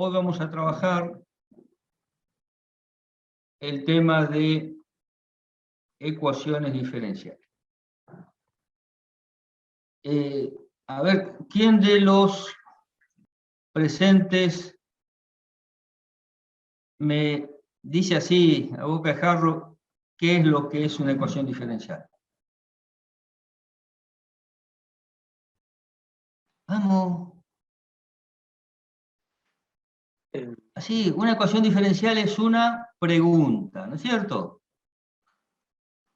hoy vamos a trabajar el tema de ecuaciones diferenciales. A ver, ¿quién de los presentes me dice así, a boca de jarro, qué es lo que es una ecuación diferencial? Vamos. Así, una ecuación diferencial es una pregunta, ¿no es cierto?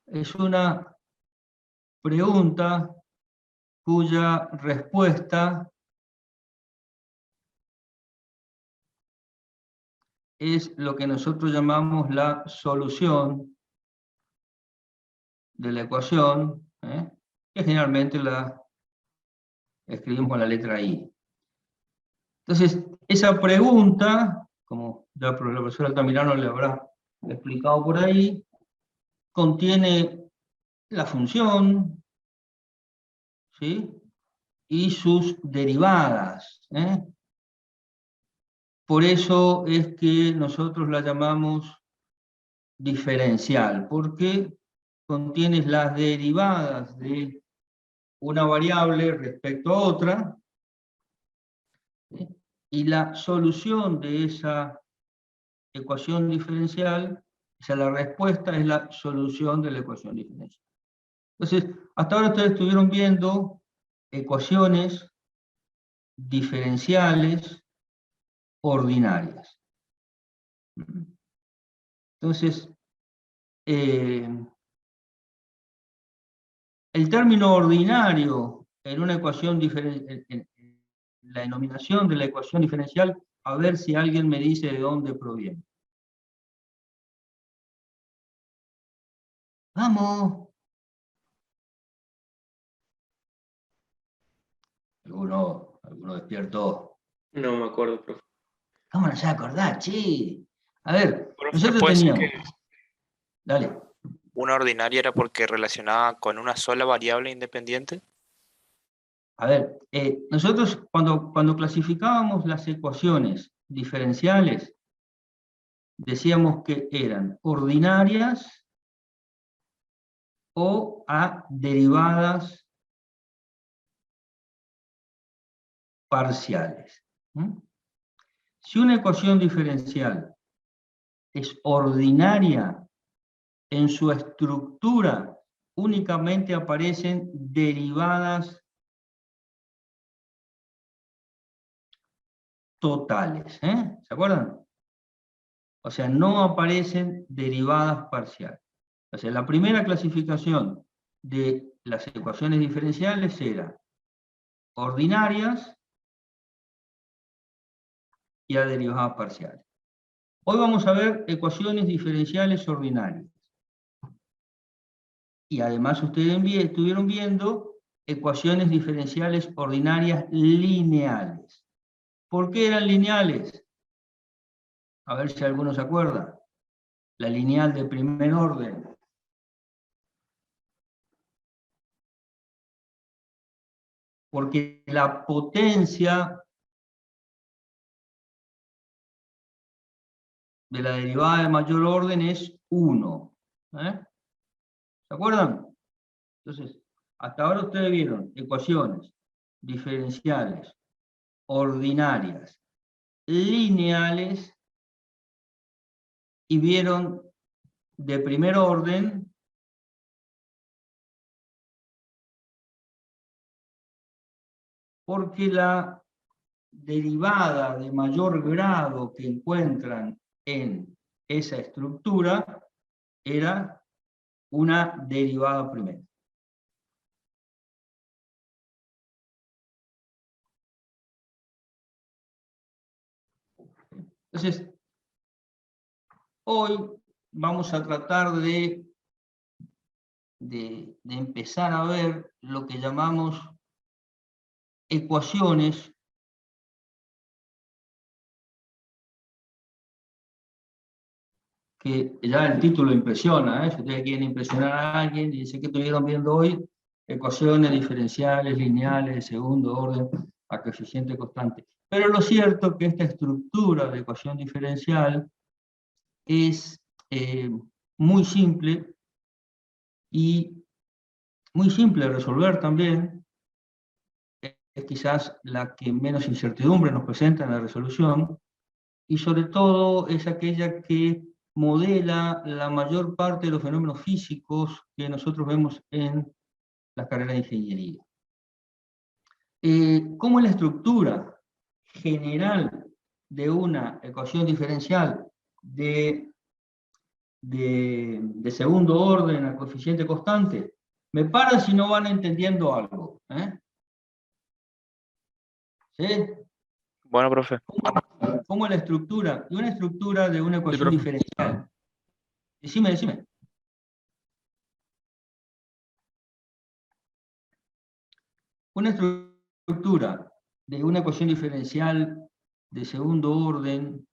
Es una pregunta cuya respuesta es lo que nosotros llamamos la solución de la ecuación, que generalmente la escribimos con la letra I. Entonces, esa pregunta, como ya la profesora Altamirano le habrá explicado por ahí, contiene la función, ¿sí?, y sus derivadas. Por eso es que nosotros la llamamos diferencial, porque contiene las derivadas de una variable respecto a otra, ¿sí?, y la solución de esa ecuación diferencial, o sea, la respuesta es la solución de la ecuación diferencial. Entonces, hasta ahora ustedes estuvieron viendo ecuaciones diferenciales ordinarias. Entonces, el término ordinario en una ecuación diferencial, en la denominación de la ecuación diferencial, a ver si alguien me dice de dónde proviene. ¡Vamos! ¿Alguno despierto? No me acuerdo, profe. ¿Cómo no se va a acordar, che? A ver, Profe, nosotros puede ser teníamos... que Dale. una ordinaria era porque relacionaba con una sola variable independiente. A ver, nosotros cuando clasificábamos las ecuaciones diferenciales, decíamos que eran ordinarias o a derivadas parciales. Si una ecuación diferencial es ordinaria, en su estructura únicamente aparecen derivadas totales. ¿Se acuerdan? O sea, no aparecen derivadas parciales. O sea, la primera clasificación de las ecuaciones diferenciales era ordinarias y a derivadas parciales. Hoy vamos a ver ecuaciones diferenciales ordinarias. Y además ustedes estuvieron viendo ecuaciones diferenciales ordinarias lineales. ¿Por qué eran lineales? A ver si alguno se acuerda. La lineal de primer orden. Porque la potencia de la derivada de mayor orden es 1. ¿Se acuerdan? Entonces, hasta ahora ustedes vieron ecuaciones diferenciales ordinarias lineales y vieron de primer orden porque la derivada de mayor grado que encuentran en esa estructura era una derivada primera. Entonces, hoy vamos a tratar de empezar a ver lo que llamamos ecuaciones que ya el título impresiona, si ustedes quieren impresionar a alguien y dicen que estuvieron viendo hoy, ecuaciones diferenciales lineales de segundo orden. a coeficiente constante. Pero lo cierto es que esta estructura de ecuación diferencial es muy simple y muy simple de resolver también. Es quizás la que menos incertidumbre nos presenta en la resolución, y sobre todo es aquella que modela la mayor parte de los fenómenos físicos que nosotros vemos en la carrera de ingeniería. ¿Cómo es la estructura general de una ecuación diferencial de segundo orden a coeficiente constante? Me paran si no van entendiendo algo. ¿Sí? Bueno, profe. ¿Cómo es la estructura? Y una estructura de una ecuación diferencial. Decime. Una estructura de una ecuación diferencial de segundo orden,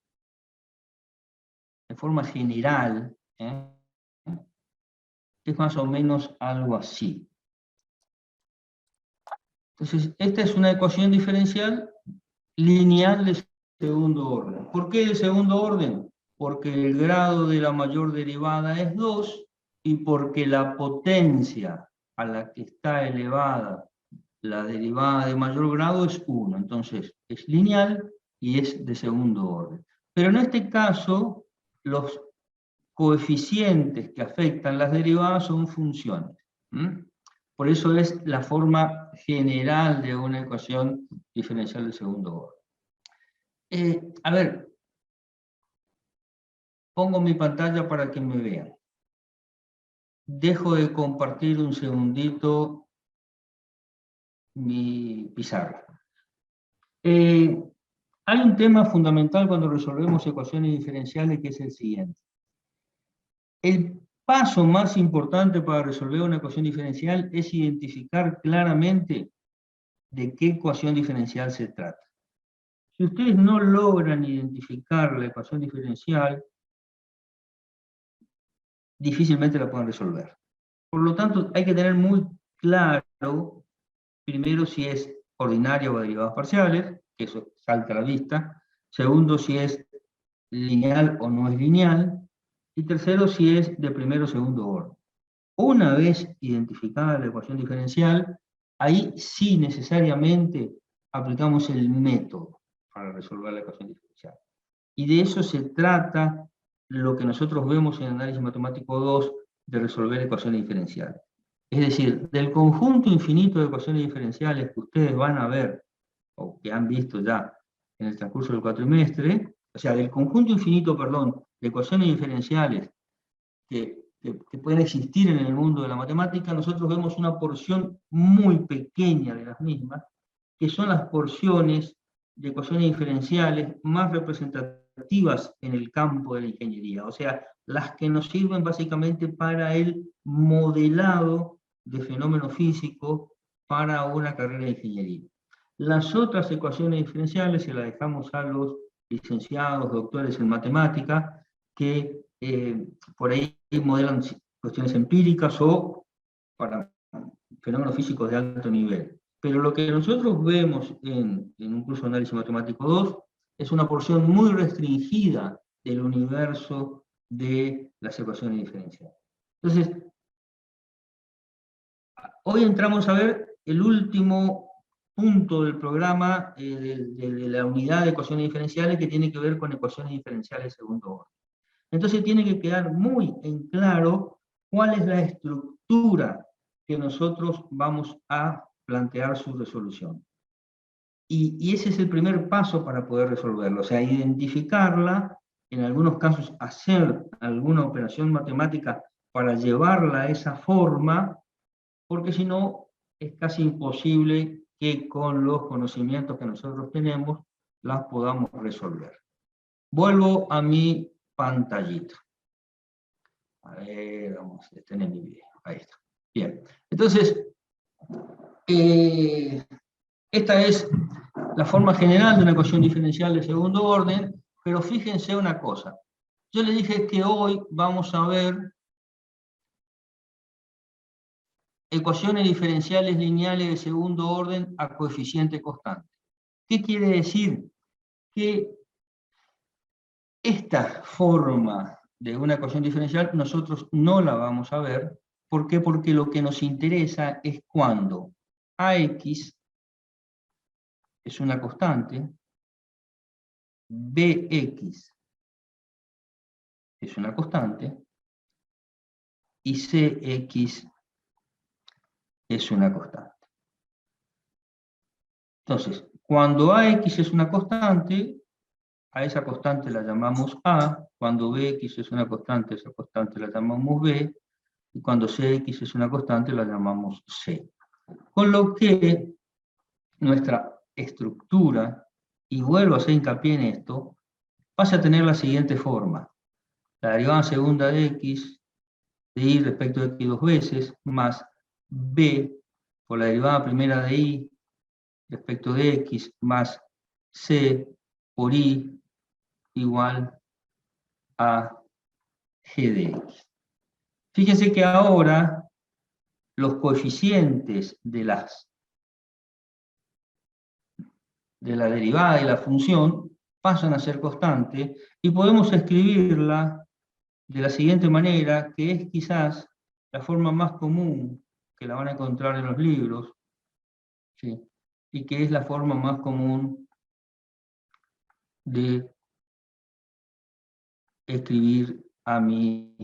de forma general, es más o menos algo así. Entonces, esta es una ecuación diferencial lineal de segundo orden. ¿Por qué de segundo orden? Porque el grado de la mayor derivada es 2 y porque la potencia a la que está elevada la derivada de mayor grado es 1. Entonces, es lineal y es de segundo orden. Pero en este caso, los coeficientes que afectan las derivadas son funciones. Por eso es la forma general de una ecuación diferencial de segundo orden. A ver, pongo mi pantalla para que me vean. Dejo de compartir un segundito mi pizarra. Hay un tema fundamental cuando resolvemos ecuaciones diferenciales, que es el siguiente. El paso más importante para resolver una ecuación diferencial es identificar claramente de qué ecuación diferencial se trata. Si ustedes no logran identificar la ecuación diferencial, difícilmente la pueden resolver. Por lo tanto, hay que tener muy claro, primero, si es ordinaria o de derivadas parciales, que eso salta a la vista. Segundo, si es lineal o no es lineal. Y tercero, si es de primero o segundo orden. Una vez identificada la ecuación diferencial, ahí sí necesariamente aplicamos el método para resolver la ecuación diferencial. Y de eso se trata lo que nosotros vemos en análisis matemático 2 de resolver ecuaciones diferenciales. Es decir, del conjunto infinito de ecuaciones diferenciales que ustedes van a ver, o que han visto ya en el transcurso del cuatrimestre, o sea, del conjunto infinito, perdón, de ecuaciones diferenciales que pueden existir en el mundo de la matemática, nosotros vemos una porción muy pequeña de las mismas, que son las porciones de ecuaciones diferenciales más representativas en el campo de la ingeniería, o sea, las que nos sirven básicamente para el modelado de fenómenos físicos para una carrera de ingeniería. Las otras ecuaciones diferenciales se las dejamos a los licenciados, doctores en matemática, que por ahí modelan cuestiones empíricas o para fenómenos físicos de alto nivel. Pero lo que nosotros vemos en un curso de análisis matemático 2 es una porción muy restringida del universo de las ecuaciones diferenciales. Entonces, hoy entramos a ver el último punto del programa de la unidad de ecuaciones diferenciales, que tiene que ver con ecuaciones diferenciales de segundo orden. Entonces tiene que quedar muy en claro cuál es la estructura que nosotros vamos a plantear su resolución. Y ese es el primer paso para poder resolverlo, o sea, identificarla, en algunos casos hacer alguna operación matemática para llevarla a esa forma, porque si no, es casi imposible que con los conocimientos que nosotros tenemos las podamos resolver. Vuelvo a mi pantallita. A ver, vamos a detener mi video. Ahí está. Bien. Entonces, esta es la forma general de una ecuación diferencial de segundo orden, pero fíjense una cosa. Yo les dije que hoy vamos a ver ecuaciones diferenciales lineales de segundo orden a coeficiente constante. ¿Qué quiere decir? Que esta forma de una ecuación diferencial nosotros no la vamos a ver. ¿Por qué? Porque lo que nos interesa es cuando AX es una constante, BX es una constante y CX es una constante. Entonces, cuando AX es una constante, a esa constante la llamamos A, cuando BX es una constante, esa constante la llamamos B, y cuando CX es una constante la llamamos C. Con lo que nuestra estructura, y vuelvo a hacer hincapié en esto, pasa a tener la siguiente forma. La derivada segunda de X, de Y respecto de X dos veces, más B por la derivada primera de Y respecto de X, más C por Y igual a G de X. Fíjense que ahora los coeficientes de la derivada y la función pasan a ser constantes y podemos escribirla de la siguiente manera, que es quizás la forma más común que la van a encontrar en los libros, ¿sí? Y que es la forma más común de escribir a mi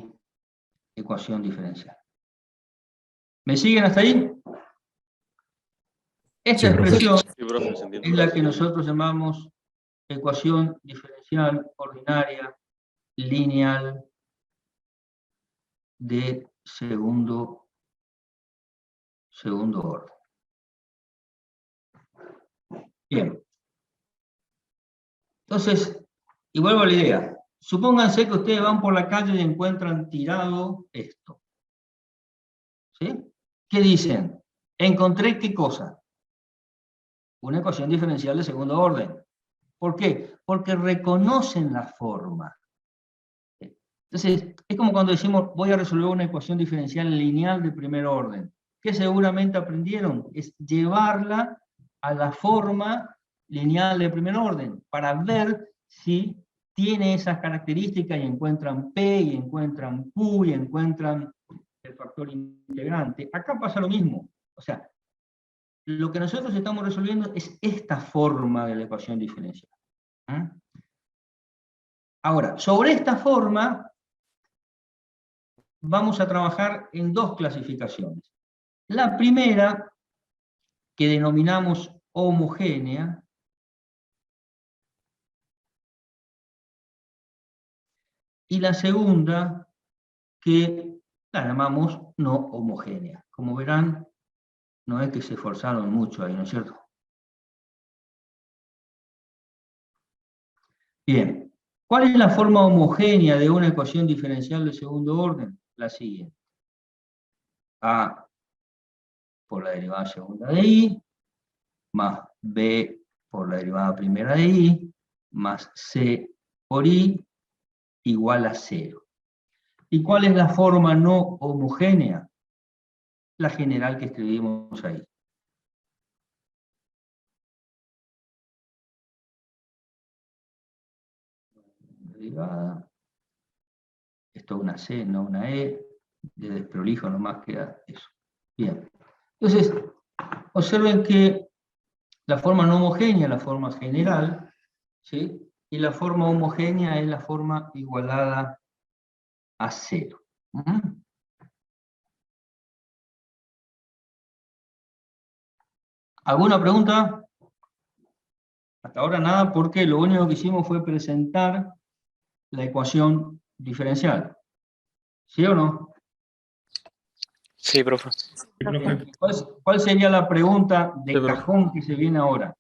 ecuación diferencial. ¿Me siguen hasta ahí? Esta Sí, profe. expresión Sí, profe, se entiende. es la que nosotros llamamos ecuación diferencial ordinaria lineal de segundo orden. Bien. Entonces, y vuelvo a la idea. Supónganse que ustedes van por la calle y encuentran tirado esto. ¿Sí? ¿Qué dicen? Encontré qué cosa. Una ecuación diferencial de segundo orden. ¿Por qué? Porque reconocen la forma. Entonces, es como cuando decimos, voy a resolver una ecuación diferencial lineal de primer orden. ¿Qué seguramente aprendieron? Es llevarla a la forma lineal de primer orden, para ver si tiene esas características y encuentran P, y encuentran Q, y encuentran el factor integrante. Acá pasa lo mismo. O sea, lo que nosotros estamos resolviendo es esta forma de la ecuación diferencial. Ahora, sobre esta forma, vamos a trabajar en dos clasificaciones. La primera, que denominamos homogénea, y la segunda, que la llamamos no homogénea. Como verán, no es que se esforzaron mucho ahí, ¿no es cierto? Bien, ¿cuál es la forma homogénea de una ecuación diferencial de segundo orden? La siguiente. A por la derivada segunda de Y, más B por la derivada primera de Y, más C por Y, igual a 0. ¿Y cuál es la forma no homogénea? La general que escribimos ahí. Derivada. Esto es una C, no una E. De desprolijo nomás queda eso. Bien. Entonces, observen que la forma no homogénea es la forma general, ¿sí? Y la forma homogénea es la forma igualada a 0. ¿Alguna pregunta? Hasta ahora nada, porque lo único que hicimos fue presentar la ecuación diferencial. ¿Sí o no? Sí, profe. ¿Cuál sería la pregunta de Sí, profe. cajón que se viene ahora?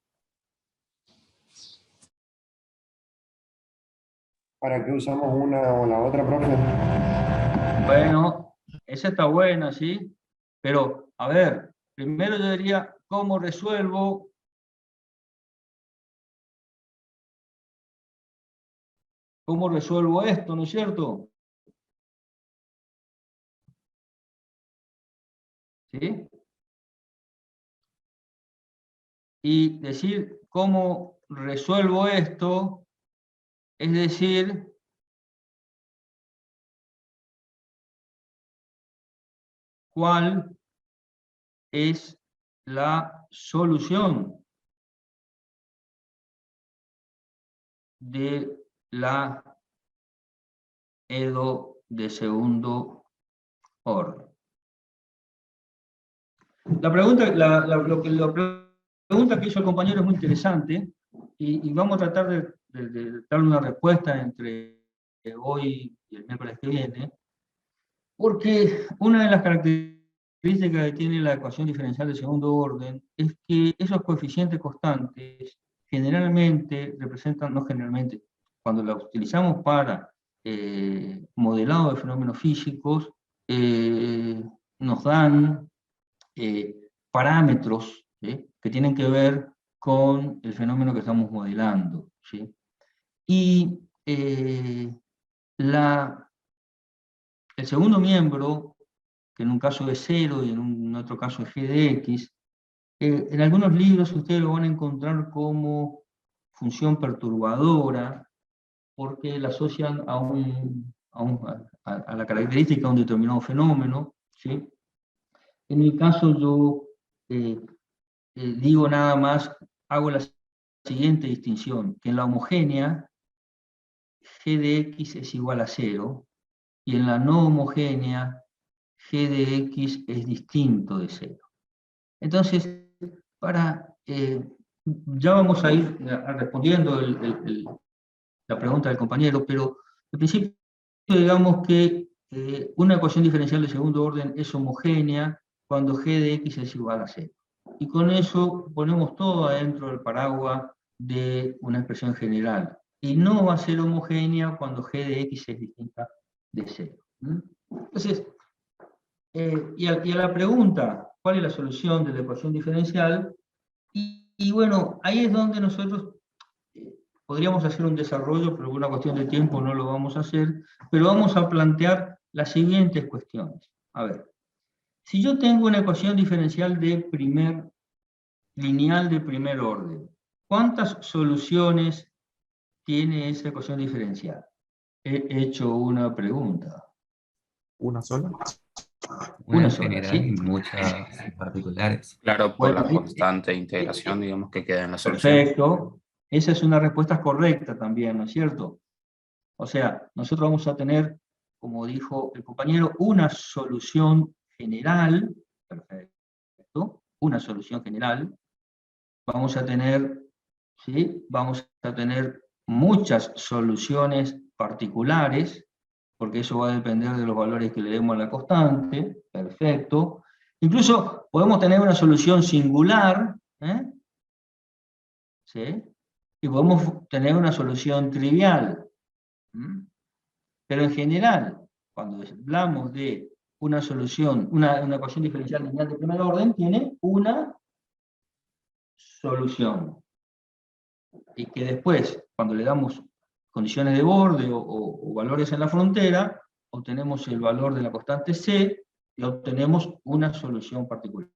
¿Para qué usamos una o la otra, profe? Bueno, esa está buena, ¿sí? Pero, a ver, primero yo diría, ¿cómo resuelvo esto, ¿no es cierto? ¿Sí? Y decir cómo resuelvo esto, es decir, cuál es la solución de la EDO de segundo orden. La pregunta, la pregunta que hizo el compañero es muy interesante y vamos a tratar de darle una respuesta entre hoy y el miércoles que viene, porque una de las características que tiene la ecuación diferencial de segundo orden es que esos coeficientes constantes generalmente representan, no generalmente, cuando la utilizamos para modelado de fenómenos físicos, nos dan parámetros que tienen que ver con el fenómeno que estamos modelando, ¿sí? Y el segundo miembro, que en un caso es 0 y en un otro caso es g de x, en algunos libros ustedes lo van a encontrar como función perturbadora, porque la asocian a la característica de un determinado fenómeno, ¿sí? En mi caso yo digo nada más, hago la siguiente distinción, que en la homogénea g de x es igual a 0, y en la no homogénea g de x es distinto de 0. Entonces, ya vamos a ir respondiendo la pregunta del compañero, pero en principio digamos que una ecuación diferencial de segundo orden es homogénea cuando g de x es igual a 0. Y con eso ponemos todo adentro del paraguas de una expresión general. Y no va a ser homogénea cuando g de x es distinta de 0. Entonces, y a la pregunta, ¿cuál es la solución de la ecuación diferencial? Y bueno, ahí es donde nosotros podríamos hacer un desarrollo, pero por una cuestión de tiempo no lo vamos a hacer, pero vamos a plantear las siguientes cuestiones. A ver, si yo tengo una ecuación diferencial lineal de primer orden, ¿cuántas soluciones tiene esa ecuación diferencial? He hecho una pregunta. ¿Una sola? Una en sola, general ¿sí? y muchas particulares. Claro, por la Bueno, constante de integración, digamos, que queda en la solución. perfecto. Esa es una respuesta correcta también, ¿no es cierto? O sea, nosotros vamos a tener, como dijo el compañero, una solución general, perfecto, una solución general. Vamos a tener, ¿sí? Vamos a tener muchas soluciones particulares, porque eso va a depender de los valores que le demos a la constante, perfecto. Incluso podemos tener una solución singular, ¿sí? Y podemos tener una solución trivial. Pero en general, cuando hablamos de una solución, una ecuación diferencial lineal de primer orden, tiene una solución. Y que después, cuando le damos condiciones de borde o valores en la frontera, obtenemos el valor de la constante C y obtenemos una solución particular.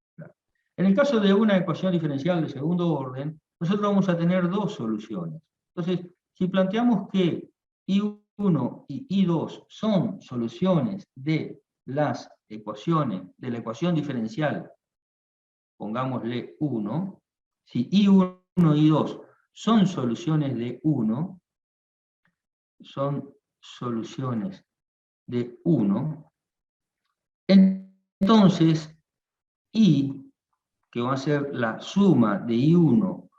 En el caso de una ecuación diferencial de segundo orden, nosotros vamos a tener dos soluciones. Entonces, si planteamos que I1 y I2 son soluciones de las ecuaciones, de la ecuación diferencial, pongámosle 1, si I1 y I2 son soluciones de 1, entonces I, que va a ser la suma de I1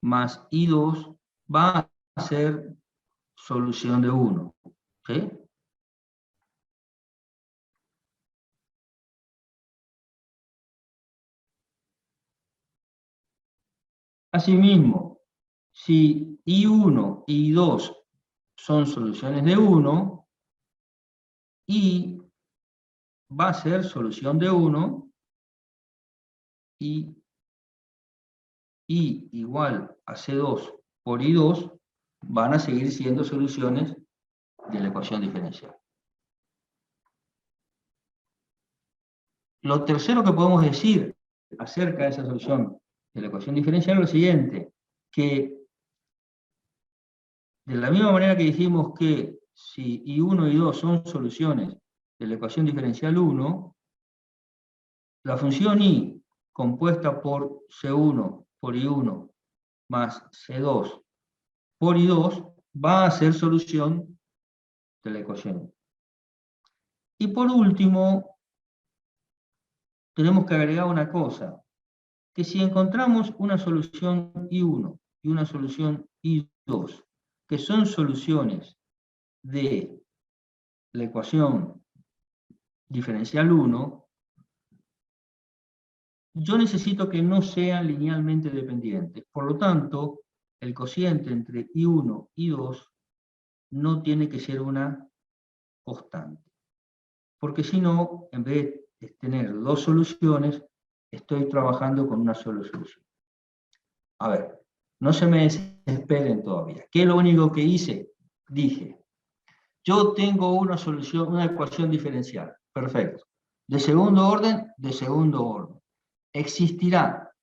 más I2, va a ser solución de 1. ¿Sí? Asimismo, si I1 y I2 son soluciones de 1, I va a ser solución de 1, y I igual a C2 por I2 van a seguir siendo soluciones de la ecuación diferencial. Lo tercero que podemos decir acerca de esa solución de la ecuación diferencial es lo siguiente, que de la misma manera que dijimos que si I1 y I2 son soluciones de la ecuación diferencial 1, la función I compuesta por C1 por I1 más C2 por I2 va a ser solución de la ecuación. Y por último, tenemos que agregar una cosa, que si encontramos una solución I1 y una solución I2, que son soluciones de la ecuación diferencial 1, yo necesito que no sean linealmente dependientes. Por lo tanto, el cociente entre I1 y I2 no tiene que ser una constante. Porque si no, en vez de tener dos soluciones, estoy trabajando con una sola solución. A ver, no se me desesperen todavía. ¿Qué es lo único que hice? Dije, yo tengo una solución, una ecuación diferencial. Perfecto. De segundo orden, de segundo orden. Existirá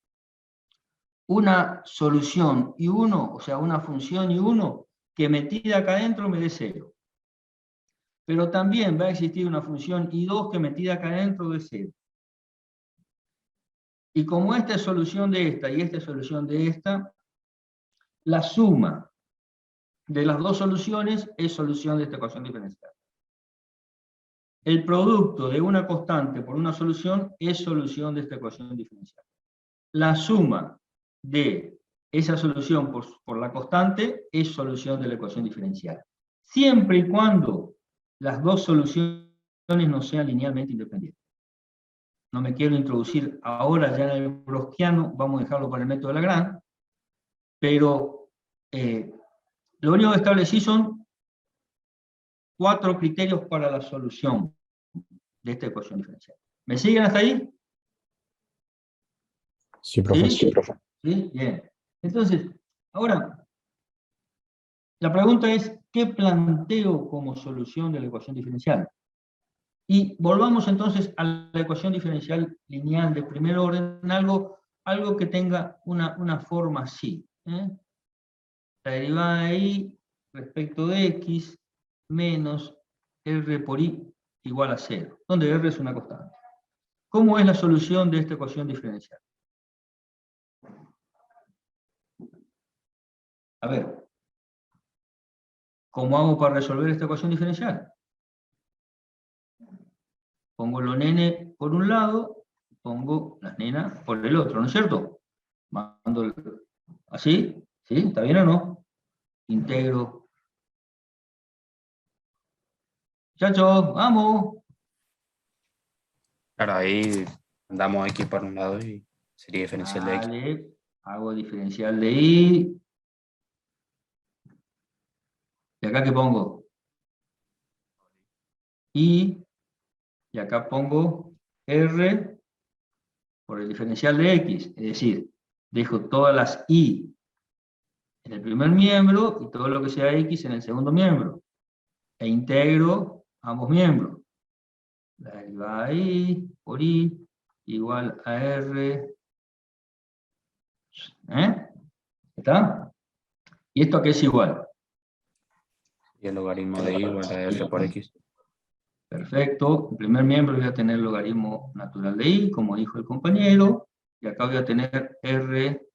una solución I1, o sea, una función I1, que metida acá adentro me dé 0. Pero también va a existir una función I2 que metida acá adentro dé 0. Y como esta es solución de esta y esta es solución de esta, la suma de las dos soluciones es solución de esta ecuación diferencial. El producto de una constante por una solución es solución de esta ecuación diferencial. La suma de esa solución por la constante es solución de la ecuación diferencial. Siempre y cuando las dos soluciones no sean linealmente independientes. No me quiero introducir ahora ya en el browskiano, vamos a dejarlo para el método de Lagrange, pero lo único que establecí son 4 criterios para la solución de esta ecuación diferencial. ¿Me siguen hasta ahí? Sí, profe. ¿Sí? ¿Sí? Bien. Entonces, ahora, la pregunta es, ¿qué planteo como solución de la ecuación diferencial? Y volvamos entonces a la ecuación diferencial lineal de primer orden, algo que tenga una forma así. La derivada de I respecto de X menos R por I igual a 0, donde R es una constante. ¿Cómo es la solución de esta ecuación diferencial? A ver, ¿cómo hago para resolver esta ecuación diferencial? Pongo los nenes por un lado, pongo las nenas por el otro, ¿no es cierto? Mando ¿así? ¿Sí? ¿Está bien o no? Integro. Muchachos, vamos. Claro, ahí damos X por un lado y sería diferencial de X. Vale, hago diferencial de I. ¿Y acá qué pongo? I. Y acá pongo R por el diferencial de X. Es decir, dejo todas las I en el primer miembro y todo lo que sea X en el segundo miembro. E integro ambos miembros. La derivada de I por I igual a R. ¿Está? ¿Y esto a qué es igual? Y el logaritmo de Y igual a R por X. Perfecto. En primer miembro voy a tener el logaritmo natural de I, como dijo el compañero. Y acá voy a tener R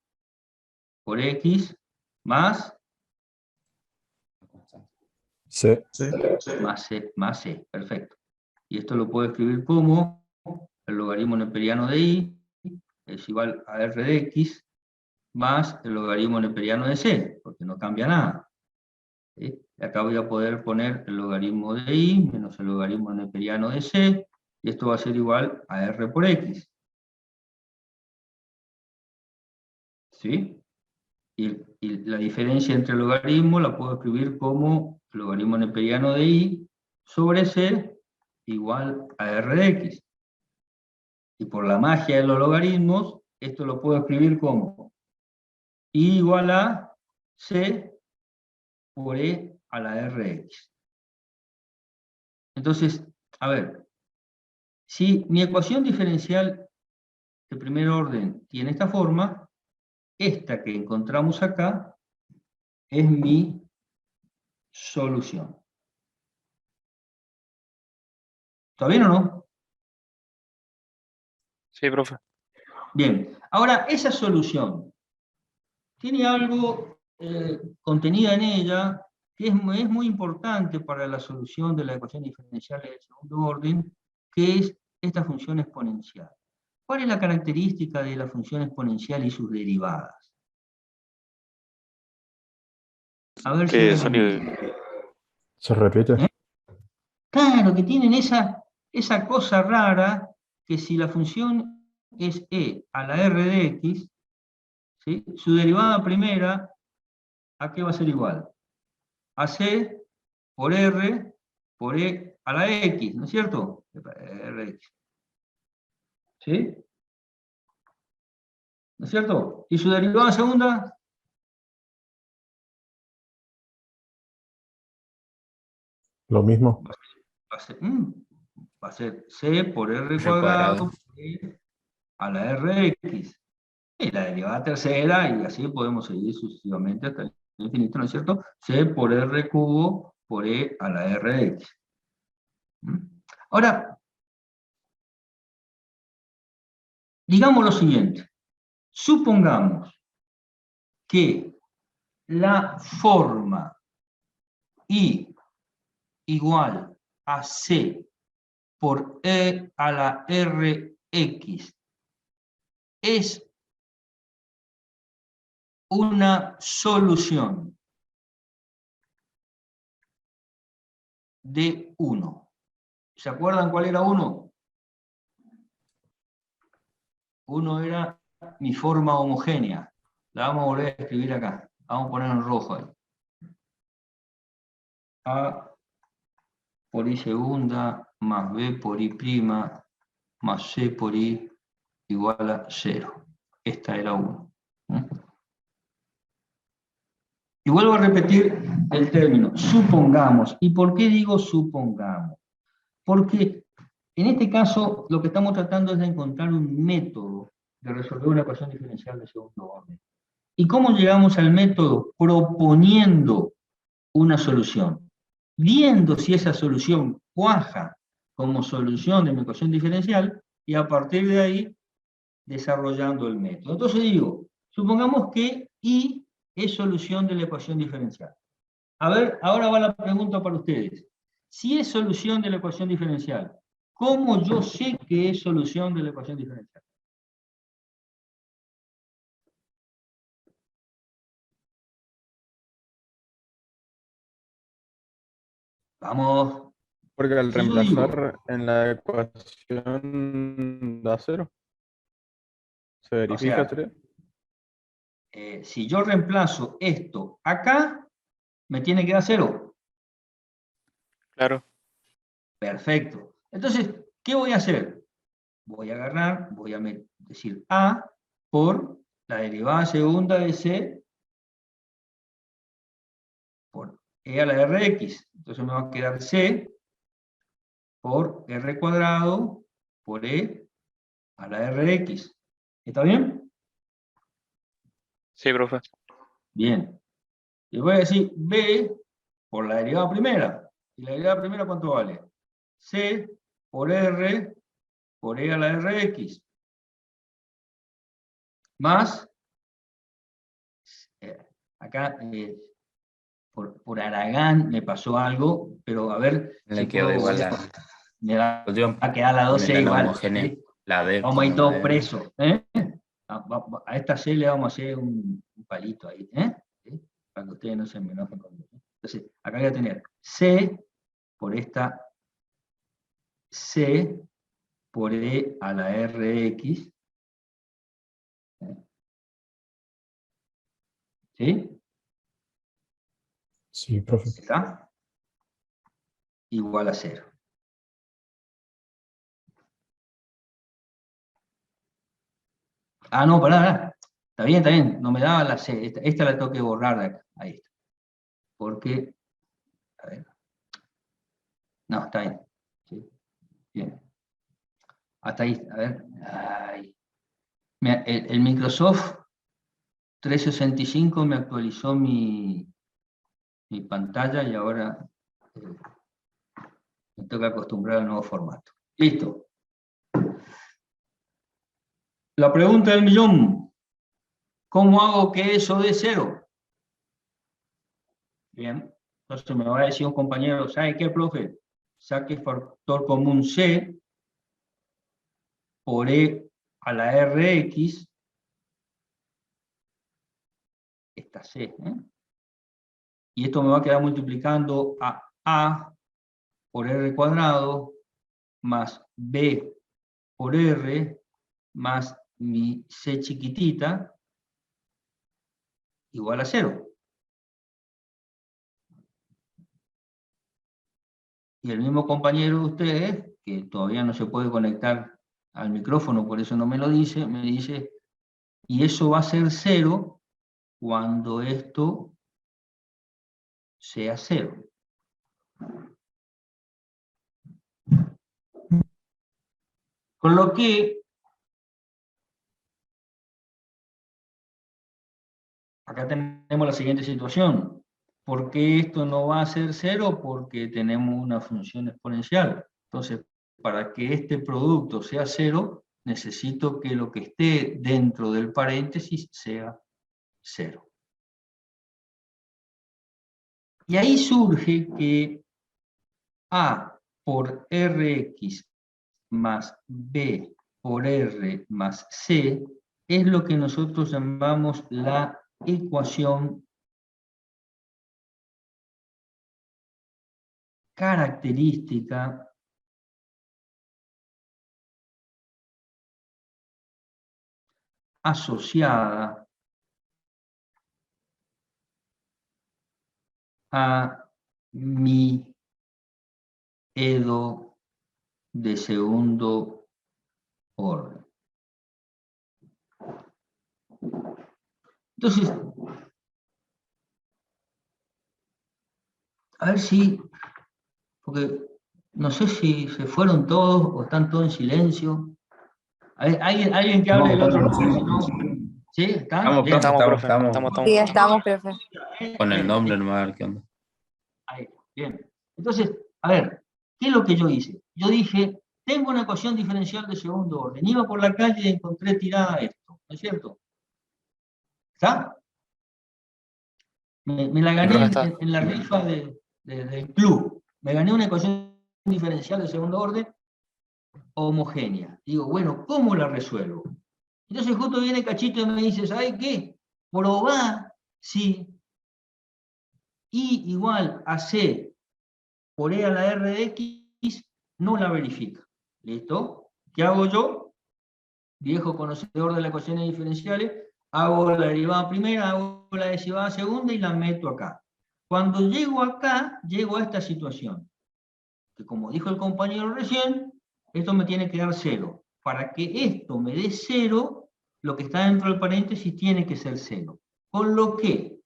por X más Sí. más C. Perfecto. Y esto lo puedo escribir como el logaritmo neperiano de I es igual a R de X más el logaritmo neperiano de C, porque no cambia nada. ¿Sí? Y acá voy a poder poner el logaritmo de I menos el logaritmo neperiano de C, y esto va a ser igual a R por X. ¿Sí? Y la diferencia entre logaritmos la puedo escribir como el logaritmo neperiano de I sobre C igual a R de X. Y por la magia de los logaritmos, esto lo puedo escribir como I igual a C por E a la Rx. Entonces, a ver, si mi ecuación diferencial de primer orden tiene esta forma, esta que encontramos acá es mi solución. ¿Está bien o no? Sí, profe. Bien, ahora esa solución tiene algo contenida en ella que es muy importante para la solución de la ecuación diferencial de segundo orden, que es esta función exponencial. ¿Cuál es la característica de la función exponencial y sus derivadas? A ver si Que me son ayudan. ¿Se repite? ¿Eh? Claro, que tienen esa cosa rara que si la función es e a la r de x, ¿sí? Su derivada primera, ¿a qué va a ser igual? A c por r por e a la x, ¿no es cierto? Rx. ¿Sí? ¿No es cierto? ¿Y su derivada segunda? Lo mismo. Va a ser c por r R cuadrado. cuadrado por e a la rx. Y la derivada tercera, y así podemos seguir sucesivamente hasta el infinito, ¿no es cierto? C por R cubo por E a la Rx. Ahora, digamos lo siguiente. Supongamos que la forma I igual a C por E a la Rx es una solución de 1. ¿Se acuerdan cuál era 1? 1 era mi forma homogénea. La vamos a volver a escribir acá. Vamos a poner en rojo ahí. A por I segunda más B por I prima más C por I igual a 0. Esta era 1. Y vuelvo a repetir el término, supongamos. ¿Y por qué digo supongamos? Porque en este caso lo que estamos tratando es de encontrar un método de resolver una ecuación diferencial de segundo orden. ¿Y cómo llegamos al método? Proponiendo una solución. Viendo si esa solución cuaja como solución de mi ecuación diferencial y a partir de ahí desarrollando el método. Entonces digo, supongamos que I es solución de la ecuación diferencial. A ver, ahora va la pregunta para ustedes. Si es solución de la ecuación diferencial, ¿cómo yo sé que es solución de la ecuación diferencial? Vamos. Porque al Si yo digo, reemplazar en la ecuación da cero, se o verifica, sea, ¿sería? Si yo reemplazo esto acá, me tiene que dar 0. Claro. Perfecto. Entonces, ¿qué voy a hacer? Voy a agarrar, voy a decir A por la derivada segunda de C por E a la Rx. Entonces me va a quedar C por R cuadrado por E a la Rx. ¿Está bien? Sí, profe. Bien. Y voy a decir B por la derivada primera. ¿Y la derivada primera cuánto vale? C por R por E a la Rx. Más, acá por Aragán me pasó algo, pero a ver Le si quedó puedo, igual la. me va Yo a quedar la 12 la no igual. homogénea. ¿Sí? La D Vamos a ir como todos la D. presos. A esta C le vamos a hacer un palito ahí, ¿sí? Para que ustedes no se me enojen conmigo. Entonces, acá voy a tener C por esta C por E a la Rx. ¿Sí? Sí, profe. ¿Está? Igual a 0. Ah, no, pará. Está bien. No me daba la C. Esta la tengo que borrar de acá. Ahí está. Porque, a ver. No, está bien. ¿Sí? Bien. Hasta ahí, a ver. Ay. Mira, el Microsoft 365 me actualizó mi pantalla y ahora me toca acostumbrar al nuevo formato. Listo. La pregunta del millón. ¿Cómo hago que eso dé 0? Bien. Entonces me va a decir un compañero, ¿sabe qué, profe? Saque factor común C por E a la Rx. Esta C. Y esto me va a quedar multiplicando a por R cuadrado más B por R más mi C chiquitita igual a 0. Y el mismo compañero de ustedes, que todavía no se puede conectar al micrófono, por eso no me lo dice, me dice, y eso va a ser 0 cuando esto sea 0. Con lo que acá tenemos la siguiente situación. ¿Por qué esto no va a ser 0? Porque tenemos una función exponencial. Entonces, para que este producto sea 0, necesito que lo que esté dentro del paréntesis sea 0. Y ahí surge que A por Rx más B por R más C es lo que nosotros llamamos la ecuación característica asociada a mi EDO de segundo orden. Entonces, a ver si, porque no sé si se fueron todos o están todos en silencio. ¿Alguien que hable del otro lado? Si no, ¿sí? ¿Están? Bien. Estamos, profe, estamos. Sí, estamos, profe. Con el Bien, nombre sí. nomás, a ver qué onda. Ahí, bien. Entonces, a ver, ¿qué es lo que yo hice? Yo dije, tengo una ecuación diferencial de segundo orden. Iba por la calle y encontré tirada esto, ¿no es cierto? ¿Está? Me la gané profe, está. en la rifa del club. Me gané una ecuación diferencial de segundo orden homogénea. Digo, bueno, ¿cómo la resuelvo? Entonces justo viene Cachito y me dice, ¿sabes qué? Probá si I igual a C por E a la R de X no la verifica. ¿Listo? ¿Qué hago yo? Viejo conocedor de las ecuaciones diferenciales, hago la derivada primera, hago la derivada segunda y la meto acá. Cuando llego acá, llego a esta situación. Que como dijo el compañero recién, esto me tiene que dar 0. Para que esto me dé 0, lo que está dentro del paréntesis tiene que ser 0. Con lo que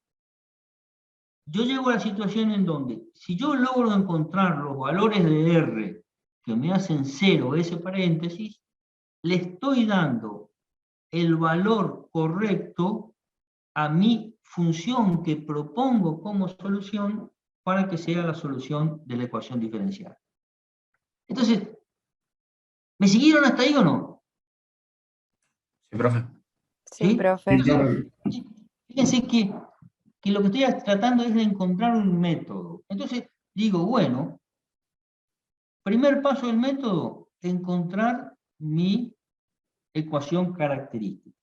yo llego a la situación en donde, si yo logro encontrar los valores de R que me hacen 0 ese paréntesis, le estoy dando el valor correcto a mi función que propongo como solución para que sea la solución de la ecuación diferencial. Entonces, ¿me siguieron hasta ahí o no? Sí, profe. Sí, profe. Fíjense que lo que estoy tratando es de encontrar un método. Entonces, digo, bueno, primer paso del método, encontrar mi ecuación característica.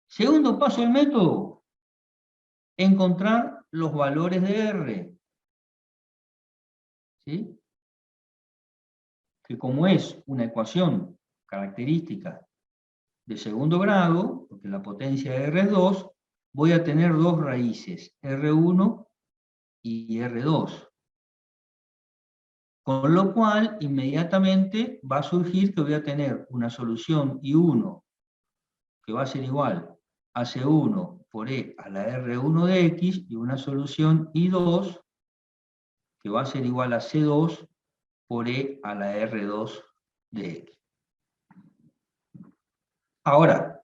Segundo paso del método, encontrar los valores de R. ¿Sí? Que como es una ecuación característica de segundo grado, porque la potencia de R es 2, voy a tener dos raíces, R1 y R2. Con lo cual, inmediatamente va a surgir que voy a tener una solución I1 que va a ser igual a C1 por E a la R1 de X y una solución I2 que va a ser igual a C2 por E a la R2 de X. Ahora,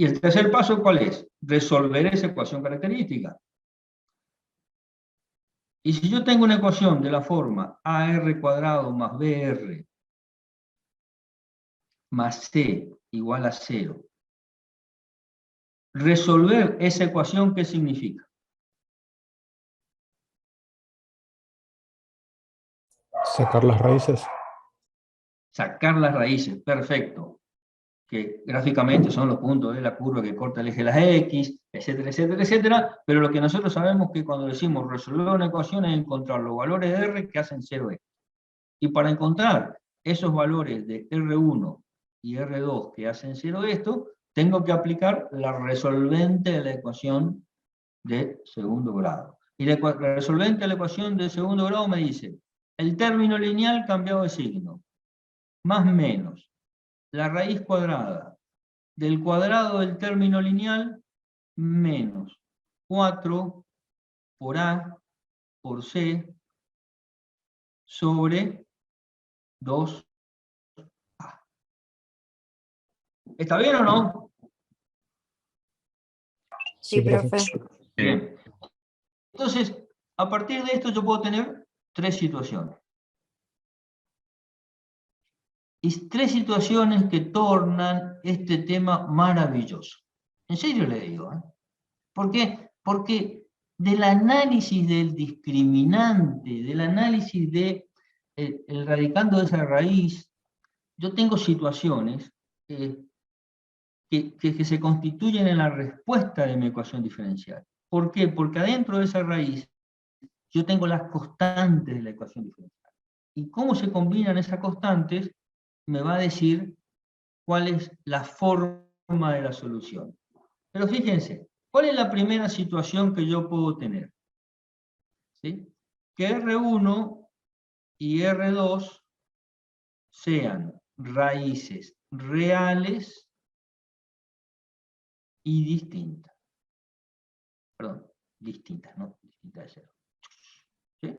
Y el tercer paso, ¿cuál es? Resolver esa ecuación característica. Y si yo tengo una ecuación de la forma AR² más BR más C igual a 0, resolver esa ecuación, ¿qué significa? Sacar las raíces. Sacar las raíces, perfecto. Que gráficamente son los puntos de la curva que corta el eje de las X, etcétera, etcétera, etcétera, pero lo que nosotros sabemos es que cuando decimos resolver una ecuación es encontrar los valores de R que hacen 0 esto. Y para encontrar esos valores de R1 y R2 que hacen 0 esto, tengo que aplicar la resolvente de la ecuación de segundo grado. Y la resolvente de la ecuación de segundo grado me dice, el término lineal cambiado de signo, más menos la raíz cuadrada del cuadrado del término lineal menos 4 por A por C sobre 2A. ¿Está bien o no? Sí, profe. Bien. Entonces, a partir de esto yo puedo tener tres situaciones. Y tres situaciones que tornan este tema maravilloso. En serio le digo, ¿eh? ¿Por qué? Porque del análisis del discriminante, del análisis de el radicando de esa raíz, yo tengo situaciones que se constituyen en la respuesta de mi ecuación diferencial. ¿Por qué? Porque adentro de esa raíz yo tengo las constantes de la ecuación diferencial. Y cómo se combinan esas constantes me va a decir cuál es la forma de la solución. Pero fíjense, ¿cuál es la primera situación que yo puedo tener? ¿Sí? Que R1 y R2 sean raíces reales y distintas. Perdón, distintas, no distintas de cero. ¿Sí?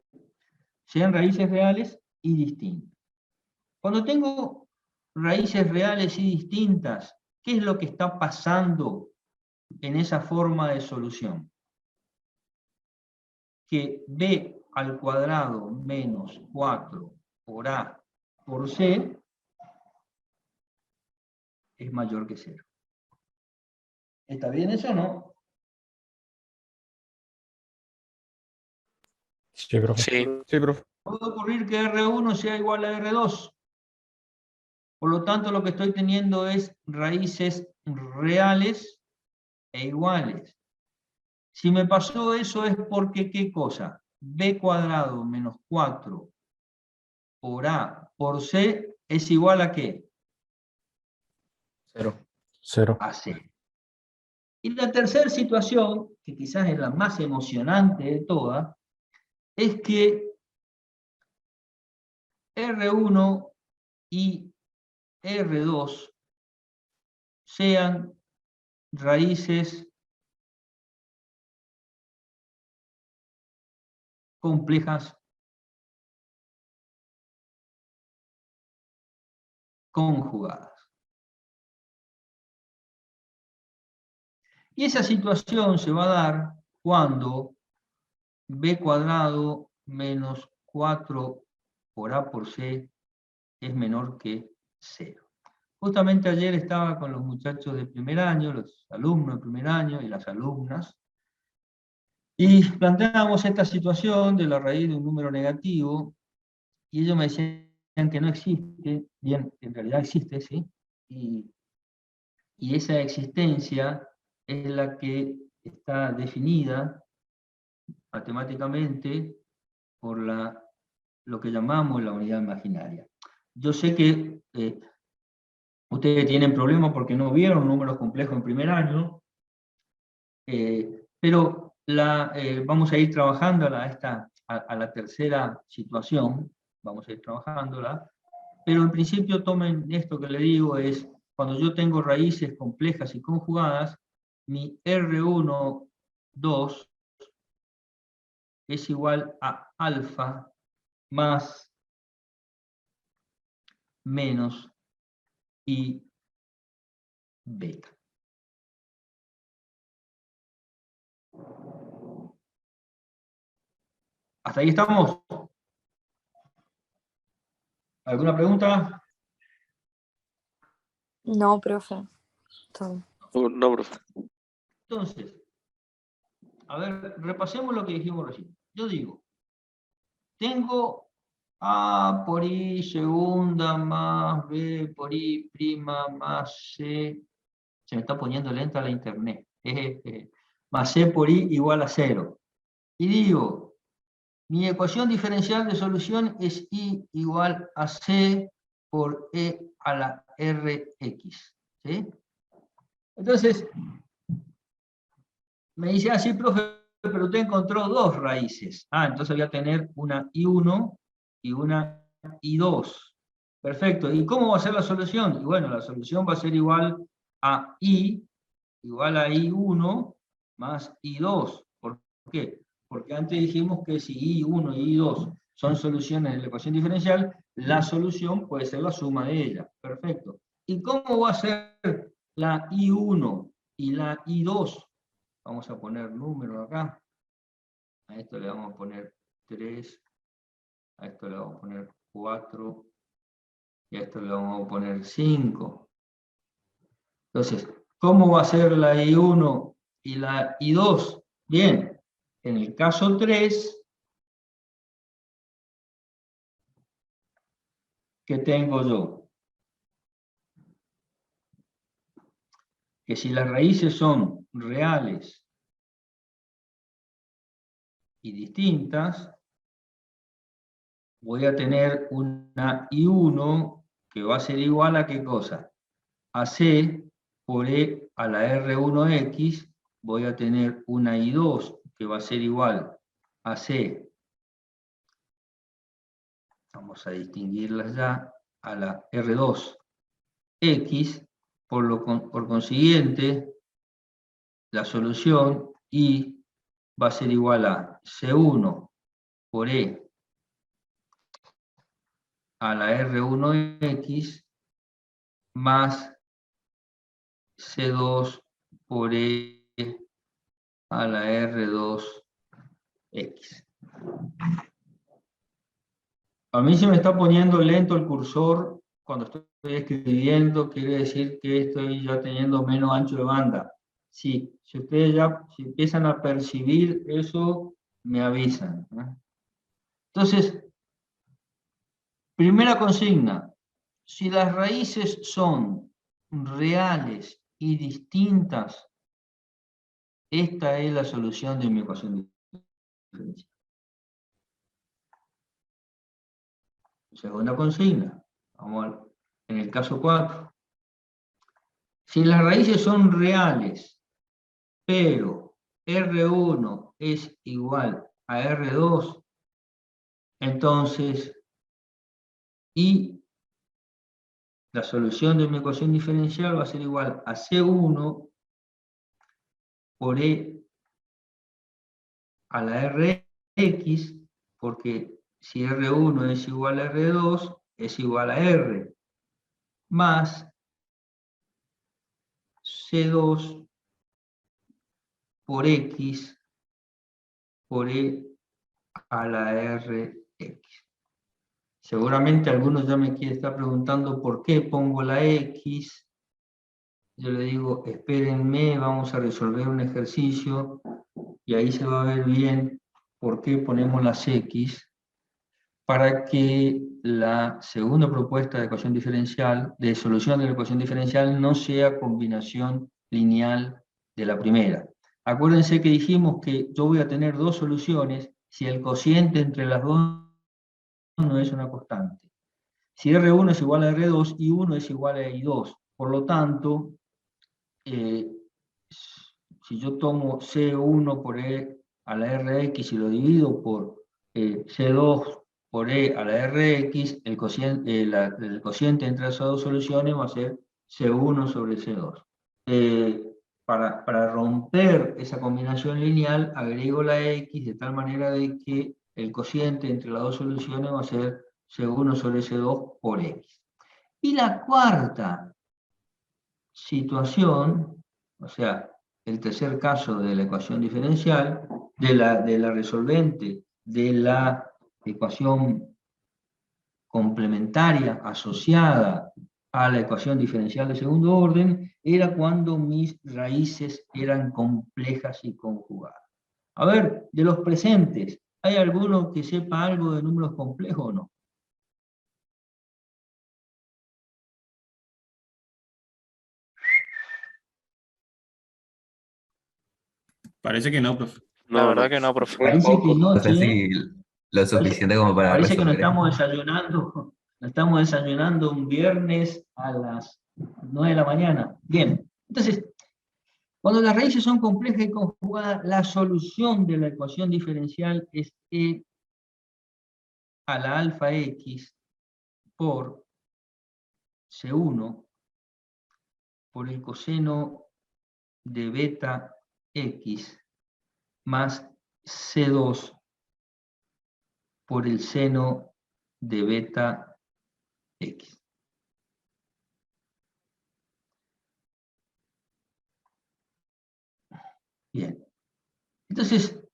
Sean raíces reales y distintas. Cuando tengo raíces reales y distintas, ¿qué es lo que está pasando en esa forma de solución? Que B al cuadrado menos 4 por A por C es mayor que 0. ¿Está bien eso o no? Sí, profe. Sí, Sí, profe. Puede ocurrir que R1 sea igual a R2. Por lo tanto, lo que estoy teniendo es raíces reales e iguales. Si me pasó eso es porque, ¿qué cosa? B cuadrado menos 4 por A por C es igual a ¿qué? 0. 0. A C. Y la tercera situación, que quizás es la más emocionante de todas, es que R1 y R2 sean raíces complejas conjugadas. Y esa situación se va a dar cuando B cuadrado menos 4 por A por C es menor que 0. Justamente ayer estaba con los muchachos de primer año, los alumnos de primer año y las alumnas, y planteábamos esta situación de la raíz de un número negativo, y ellos me decían que no existe, bien, en realidad existe, ¿sí? Y esa existencia es la que está definida matemáticamente por lo que llamamos la unidad imaginaria. Yo sé que ustedes tienen problemas porque no vieron números complejos en primer año, pero vamos a ir trabajando a la tercera situación, vamos a ir trabajándola, pero en principio tomen esto que le digo, es cuando yo tengo raíces complejas y conjugadas, mi R1, 2 es igual a alfa más menos y beta. ¿Hasta ahí estamos? ¿Alguna pregunta? No, profe. Todo. No, profe. Entonces, a ver, repasemos lo que dijimos recién. Yo digo, tengo A por I segunda más B por I prima más C. Se me está poniendo lenta la internet. Más C por I igual a 0. Y digo, mi ecuación diferencial de solución es I igual a C por E a la Rx. ¿Sí? Entonces, me dice así, profe, pero usted encontró dos raíces. Entonces voy a tener una I1 y una I2. Perfecto. ¿Y cómo va a ser la solución? Y bueno, la solución va a ser igual a I, igual a I1 más I2. ¿Por qué? Porque antes dijimos que si I1 y I2 son soluciones de la ecuación diferencial, la solución puede ser la suma de ellas. Perfecto. ¿Y cómo va a ser la I1 y la I2? Vamos a poner número acá. A esto le vamos a poner 3. A esto le vamos a poner 4. Y a esto le vamos a poner 5. Entonces, ¿cómo va a ser la I1 y la I2? Bien, en el caso 3, ¿qué tengo yo? Que si las raíces son reales y distintas, voy a tener una I1 que va a ser igual a ¿qué cosa? A C por E a la R1X, voy a tener una I2 que va a ser igual a C, vamos a distinguirlas ya, a la R2X, por consiguiente, la solución I va a ser igual a C1 por E a la R1X más C2 por E a la R2X. A mí se me está poniendo lento el cursor cuando estoy escribiendo, quiere decir que estoy ya teniendo menos ancho de banda. Sí, si ustedes ya si empiezan a percibir eso, me avisan. Entonces, primera consigna, si las raíces son reales y distintas, esta es la solución de mi ecuación diferencial. Segunda consigna, vamos en el caso 4. Si las raíces son reales, pero R1 es igual a R2, entonces y la solución de mi ecuación diferencial va a ser igual a C1 por E a la Rx, porque si R1 es igual a R2, es igual a R, más C2 por X por E a la Rx. Seguramente algunos ya me quieren estar preguntando por qué pongo la X. Yo le digo, espérenme, vamos a resolver un ejercicio y ahí se va a ver bien por qué ponemos las X, para que la segunda propuesta de ecuación diferencial, de solución de la ecuación diferencial, no sea combinación lineal de la primera. Acuérdense que dijimos que yo voy a tener dos soluciones si el cociente entre las dos no es una constante. Si R1 es igual a R2, I1 es igual a I2. Por lo tanto, si yo tomo C1 por E a la Rx y lo divido por C2 por E a la Rx, el cociente entre esas dos soluciones va a ser C1 sobre C2. Para romper esa combinación lineal, agrego la X de tal manera de que el cociente entre las dos soluciones va a ser C1 sobre C2 por X. Y la cuarta situación, o sea, el tercer caso de la ecuación diferencial, de la resolvente de la ecuación complementaria asociada a la ecuación diferencial de segundo orden era cuando mis raíces eran complejas y conjugadas. A ver, de los presentes, ¿hay alguno que sepa algo de números complejos o no? Parece que no, profe. La verdad que no, profe. Parece que no, No sé che. si lo suficiente como para Parece que nos resolver. estamos desayunando un viernes a las 9 de la mañana. Bien, entonces, cuando las raíces son complejas y conjugadas, la solución de la ecuación diferencial es e a la alfa x por C1 por el coseno de beta x más C2 por el seno de beta x. Bien. Entonces,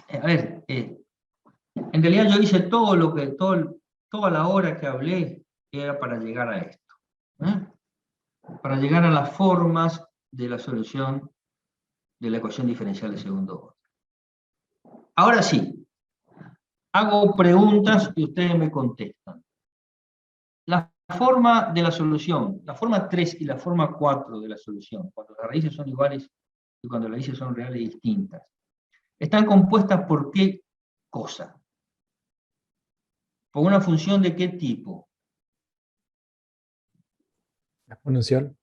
a ver, en realidad yo hice todo lo que, toda la hora que hablé era para llegar a esto. Para llegar a las formas de la solución de la ecuación diferencial de segundo orden. Ahora sí, hago preguntas y ustedes me contestan. La forma de la solución, la forma 3 y la forma 4 de la solución, cuando las raíces son iguales y cuando las raíces son reales y distintas, ¿están compuestas por qué cosa? ¿Por una función de qué tipo? Exponencial.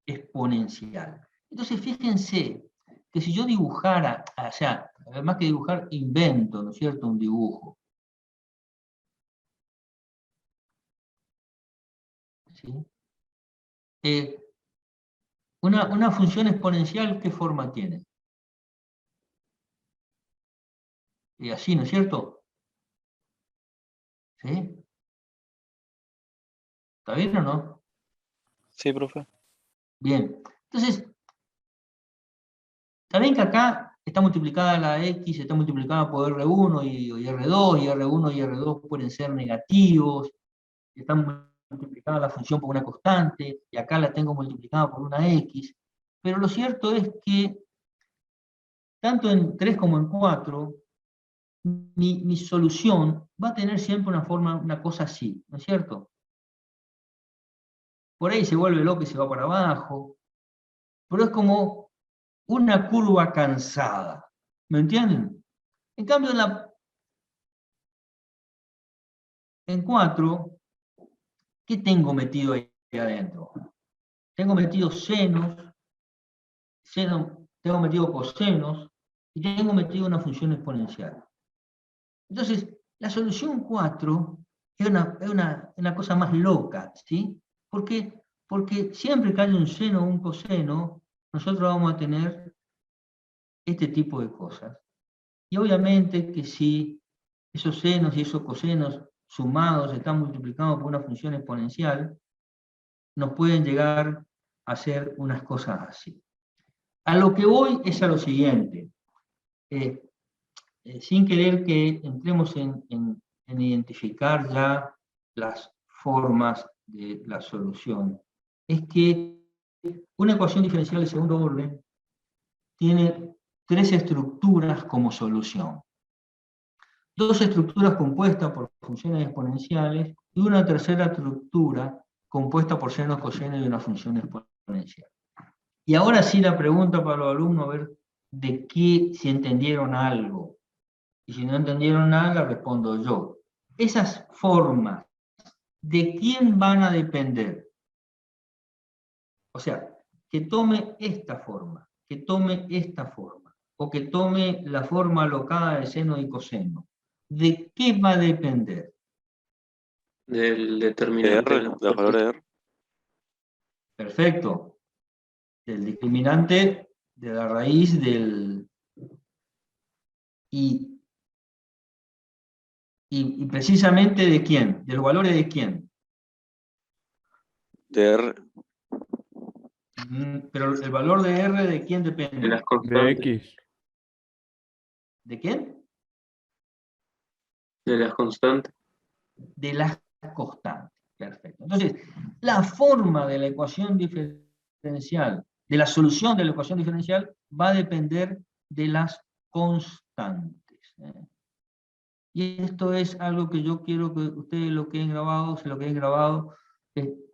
Exponencial. Entonces, fíjense que si yo dibujara, o sea, además que dibujar, invento, ¿no es cierto?, un dibujo. ¿Sí? Una función exponencial, ¿qué forma tiene? Y así, ¿no es cierto? ¿Sí? ¿Está bien o no? Sí, profe. Bien. Entonces, ¿está bien que acá está multiplicada la x, está multiplicada por R1 y R2, y R1 y R2 pueden ser negativos, están multiplicada la función por una constante, y acá la tengo multiplicada por una x, pero lo cierto es que tanto en 3 como en 4, mi solución va a tener siempre una forma, una cosa así, ¿no es cierto? Por ahí se vuelve loco y se va para abajo, pero es como una curva cansada, ¿me entienden? En cambio, en 4, ¿qué tengo metido ahí adentro? Tengo metido senos, tengo metido cosenos, y tengo metido una función exponencial. Entonces, la solución 4 es una cosa más loca, ¿sí? ¿Por qué? Porque siempre que haya un seno o un coseno, nosotros vamos a tener este tipo de cosas. Y obviamente que si esos senos y esos cosenos sumados están multiplicados por una función exponencial, nos pueden llegar a hacer unas cosas así. A lo que voy es a lo siguiente. Sin querer que entremos en identificar ya las formas de la solución, es que una ecuación diferencial de segundo orden tiene 3 estructuras como solución. 2 estructuras compuestas por funciones exponenciales y una tercera estructura compuesta por senos, cosenos y una función exponencial. Y ahora sí la pregunta para los alumnos, a ver de qué, si entendieron algo. Y si no entendieron nada, la respondo yo. Esas formas, ¿de quién van a depender? O sea, que tome esta forma, que tome esta forma, o que tome la forma alocada de seno y coseno. ¿De qué va a depender? Del determinante. Los valores de R. Perfecto. Del discriminante, de la raíz del... Y precisamente de quién, de los valores de quién. De R. Pero el valor de R, ¿de quién De depende? las De constantes. X. ¿De quién? De las constantes. De las constantes. Perfecto. Entonces, la forma de la ecuación diferencial, de la solución de la ecuación diferencial, va a depender de las constantes. Y esto es algo que yo quiero que ustedes lo queden grabado, se lo queden grabado.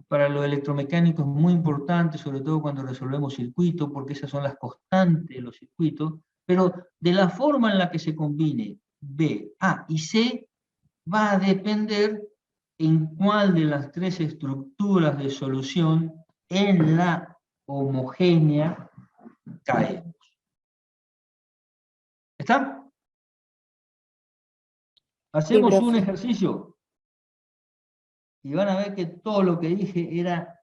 Para lo electromecánico es muy importante, sobre todo cuando resolvemos circuitos, porque esas son las constantes de los circuitos, pero de la forma en la que se combine B, A y C, va a depender en cuál de las tres estructuras de solución en la homogénea caemos. ¿Está? Hacemos un profe. ejercicio y van a ver que todo lo que dije era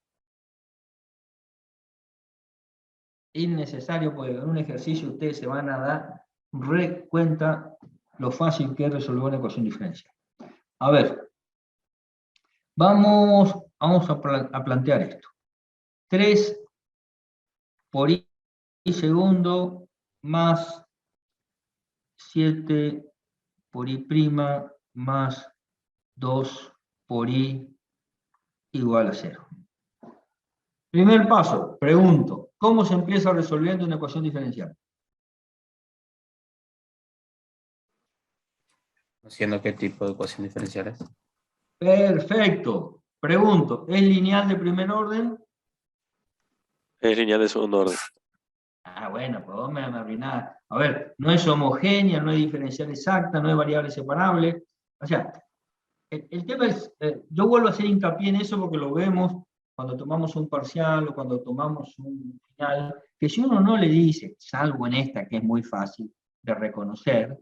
innecesario, porque en un ejercicio ustedes se van a dar cuenta lo fácil que es resolver una ecuación diferencial. A ver, vamos a plantear esto. 3 por i segundo más 7 por i' más 2 por i igual a 0. Primer paso, pregunto, ¿cómo se empieza resolviendo una ecuación diferencial? Haciendo qué tipo de ecuación diferencial es. Perfecto. Pregunto, ¿es lineal de primer orden? Es lineal de segundo orden. Ah, bueno, pues vos me arruinás. A ver, no es homogénea, no es diferencial exacta, no es variable separable. O sea, el tema es, yo vuelvo a hacer hincapié en eso porque lo vemos cuando tomamos un parcial o cuando tomamos un final, que si uno no le dice, salvo en esta que es muy fácil de reconocer,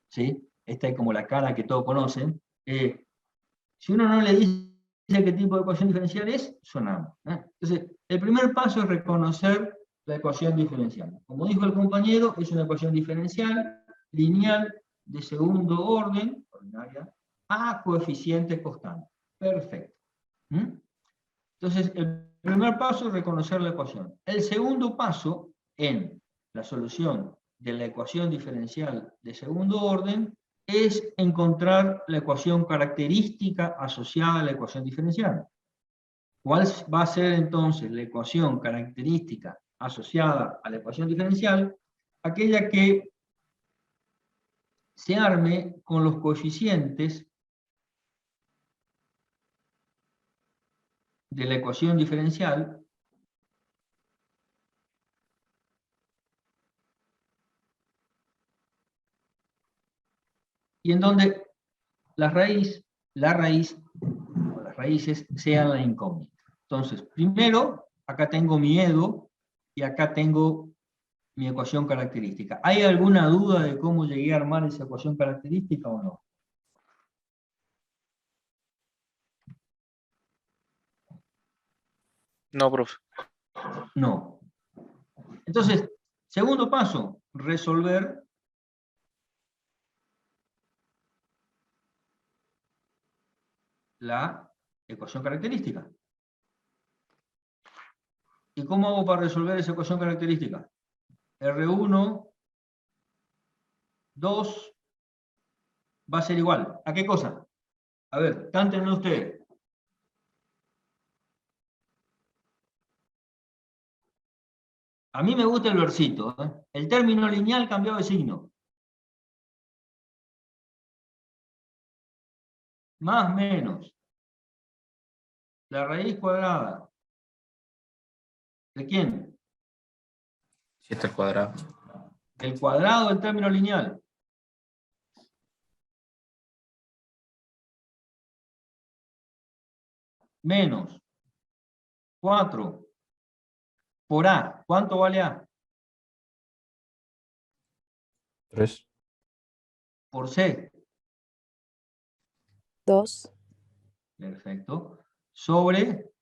¿sí? Esta es como la cara que todos conocen, si uno no le dice qué tipo de ecuación diferencial es, sonamos. Entonces, el primer paso es reconocer la ecuación diferencial. Como dijo el compañero, es una ecuación diferencial, lineal, de segundo orden, ordinaria, a coeficiente constante. Perfecto. Entonces, el primer paso es reconocer la ecuación. El segundo paso en la solución de la ecuación diferencial de segundo orden es encontrar la ecuación característica asociada a la ecuación diferencial. ¿Cuál va a ser entonces la ecuación característica asociada a la ecuación diferencial? Aquella que se arme con los coeficientes de la ecuación diferencial y en donde la raíces sean la incógnita. Entonces, primero, acá tengo mi EDO y acá tengo mi ecuación característica. ¿Hay alguna duda de cómo llegué a armar esa ecuación característica o no? No, profe. No. Entonces, segundo paso, resolver la ecuación característica. ¿Y cómo hago para resolver esa ecuación característica? R1, 2, va a ser igual. ¿A qué cosa? A ver, cántenme ustedes. A mí me gusta el versito. El término lineal cambiado de signo. Más menos. La raíz cuadrada. ¿De quién? 7 al cuadrado. El cuadrado del término lineal. Menos 4 por A. ¿Cuánto vale A? 3. Por C. 2. Perfecto. Sobre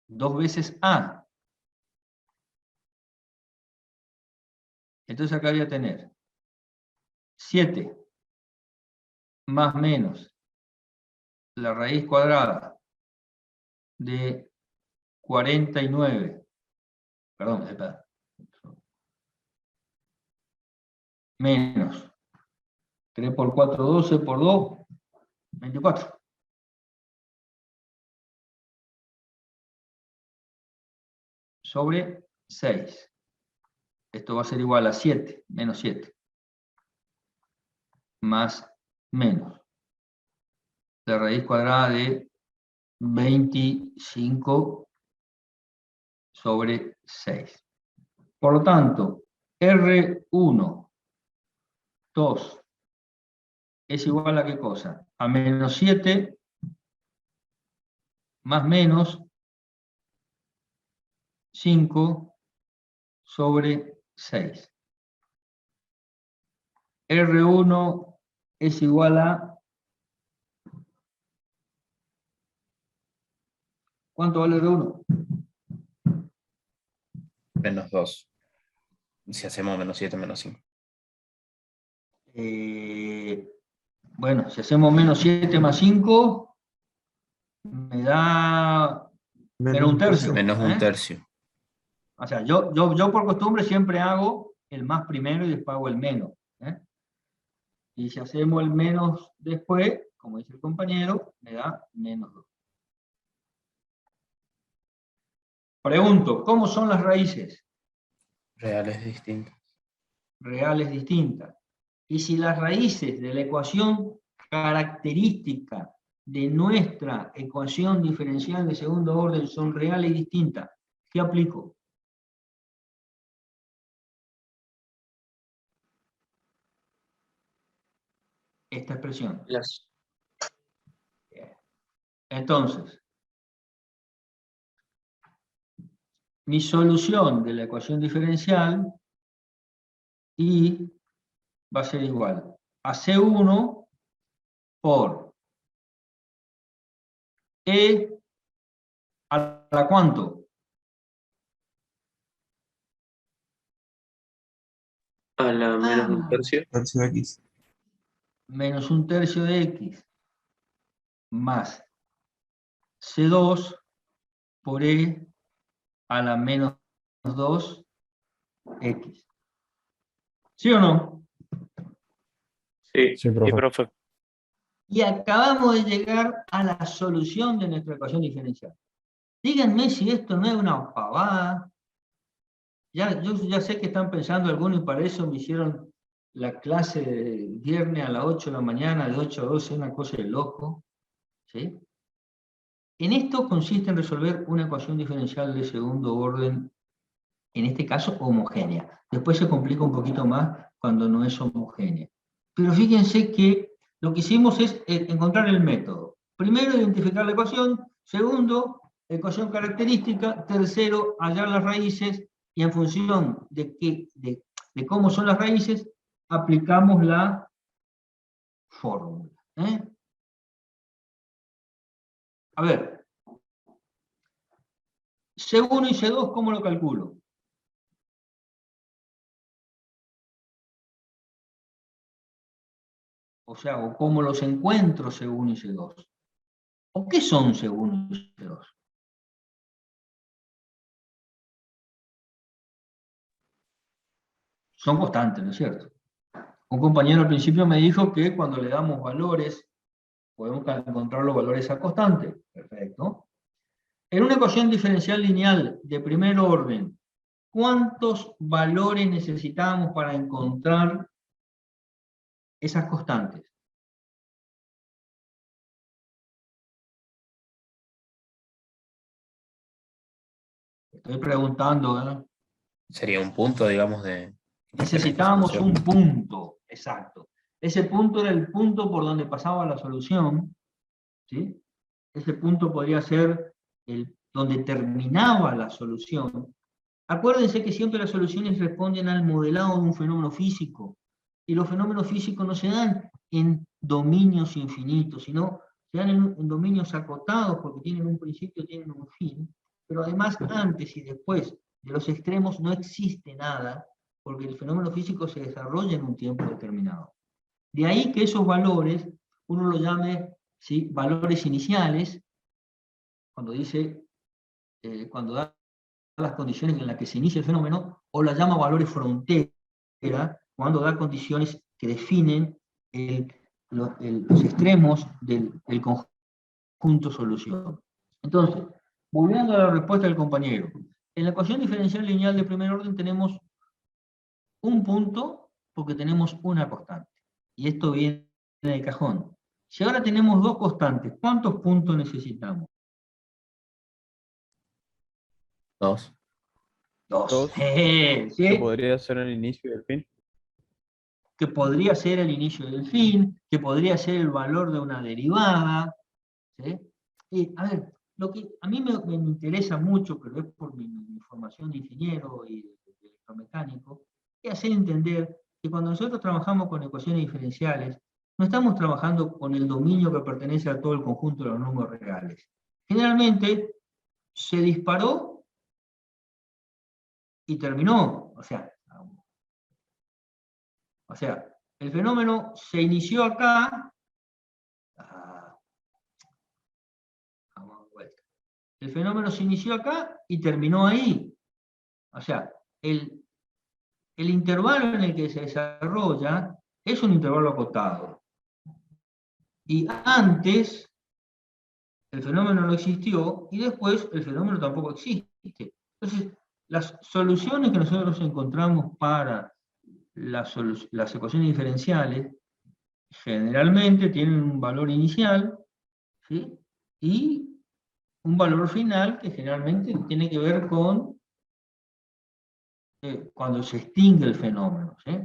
2 veces A. Entonces acá voy a tener 7 más menos la raíz cuadrada de 49. Perdón, espera. Menos 3 por 4, 12 por 2, 24. Sobre 6. Esto va a ser igual a 7, menos 7. Más menos. La raíz cuadrada de 25 sobre 6. Por lo tanto, R1, 2, es igual a ¿qué cosa? A menos 7 más menos 5 sobre 6. R1 es igual a... ¿Cuánto vale R1? Menos 2. Si hacemos menos 7, menos 5. Bueno, si hacemos menos 7 más 5, me da menos un tercio. Menos un tercio. O sea, yo por costumbre siempre hago el más primero y después hago el menos. Y si hacemos el menos después, como dice el compañero, me da menos 2. Pregunto, ¿cómo son las raíces? Reales distintas. Reales distintas. Y si las raíces de la ecuación característica de nuestra ecuación diferencial de segundo orden son reales y distintas, ¿qué aplico? Esta expresión. Entonces, mi solución de la ecuación diferencial y va a ser igual a C1 por E a la ¿cuánto? A la menos un tercio. Tercio de X. Menos un tercio de X más C2 por E a la menos 2X. ¿Sí o no? Sí. Sí, profe. Sí, profe. Y acabamos de llegar a la solución de nuestra ecuación diferencial. Díganme si esto no es una pavada. Yo ya sé que están pensando algunos y para eso me hicieron la clase de viernes a las 8 de la mañana, de 8 a 12, una cosa de loco. ¿Sí? En esto consiste en resolver una ecuación diferencial de segundo orden, en este caso homogénea. Después se complica un poquito más cuando no es homogénea. Pero fíjense que lo que hicimos es encontrar el método. Primero, identificar la ecuación. Segundo, ecuación característica. Tercero, hallar las raíces. Y en función de cómo son las raíces, aplicamos la fórmula. A ver, C1 y C2, ¿cómo lo calculo? O sea, o cómo los encuentro C1 y C2. ¿O qué son C1 y C2? Son constantes, ¿no es cierto? Un compañero al principio me dijo que cuando le damos valores, podemos encontrar los valores a constante. Perfecto. En una ecuación diferencial lineal de primer orden, ¿cuántos valores necesitamos para encontrar esas constantes? Estoy preguntando, Sería un punto, digamos, de... Necesitábamos un punto, exacto. Ese punto era el punto por donde pasaba la solución, ¿sí? Ese punto podría ser donde terminaba la solución. Acuérdense que siempre las soluciones responden al modelado de un fenómeno físico, y los fenómenos físicos no se dan en dominios infinitos, sino se dan en dominios acotados, porque tienen un principio, tienen un fin, pero además antes y después de los extremos no existe nada, porque el fenómeno físico se desarrolla en un tiempo determinado. De ahí que esos valores, uno los llame, ¿sí?, valores iniciales, cuando dice, cuando da las condiciones en las que se inicia el fenómeno, o las llama valores frontera, cuando da condiciones que definen los extremos del conjunto solución. Entonces, volviendo a la respuesta del compañero, en la ecuación diferencial lineal de primer orden tenemos un punto porque tenemos una constante. Y esto viene de cajón. Si ahora tenemos dos constantes, ¿cuántos puntos necesitamos? 2. Dos. Dos. ¿Sí? Que podría ser el inicio y el fin. Que podría ser el inicio del fin, que podría ser el valor de una derivada. ¿Sí? Y, a ver, lo que a mí me interesa mucho, pero es por mi formación de ingeniero y de electromecánico, es hacer entender que cuando nosotros trabajamos con ecuaciones diferenciales, no estamos trabajando con el dominio que pertenece a todo el conjunto de los números reales. Generalmente se disparó y terminó. O sea, el fenómeno se inició acá. El fenómeno se inició acá y terminó ahí. O sea, el intervalo en el que se desarrolla es un intervalo acotado. Y antes el fenómeno no existió y después el fenómeno tampoco existe. Entonces, las soluciones que nosotros encontramos para las ecuaciones diferenciales generalmente tienen un valor inicial, ¿sí? Y un valor final que generalmente tiene que ver con cuando se extingue el fenómeno, ¿sí?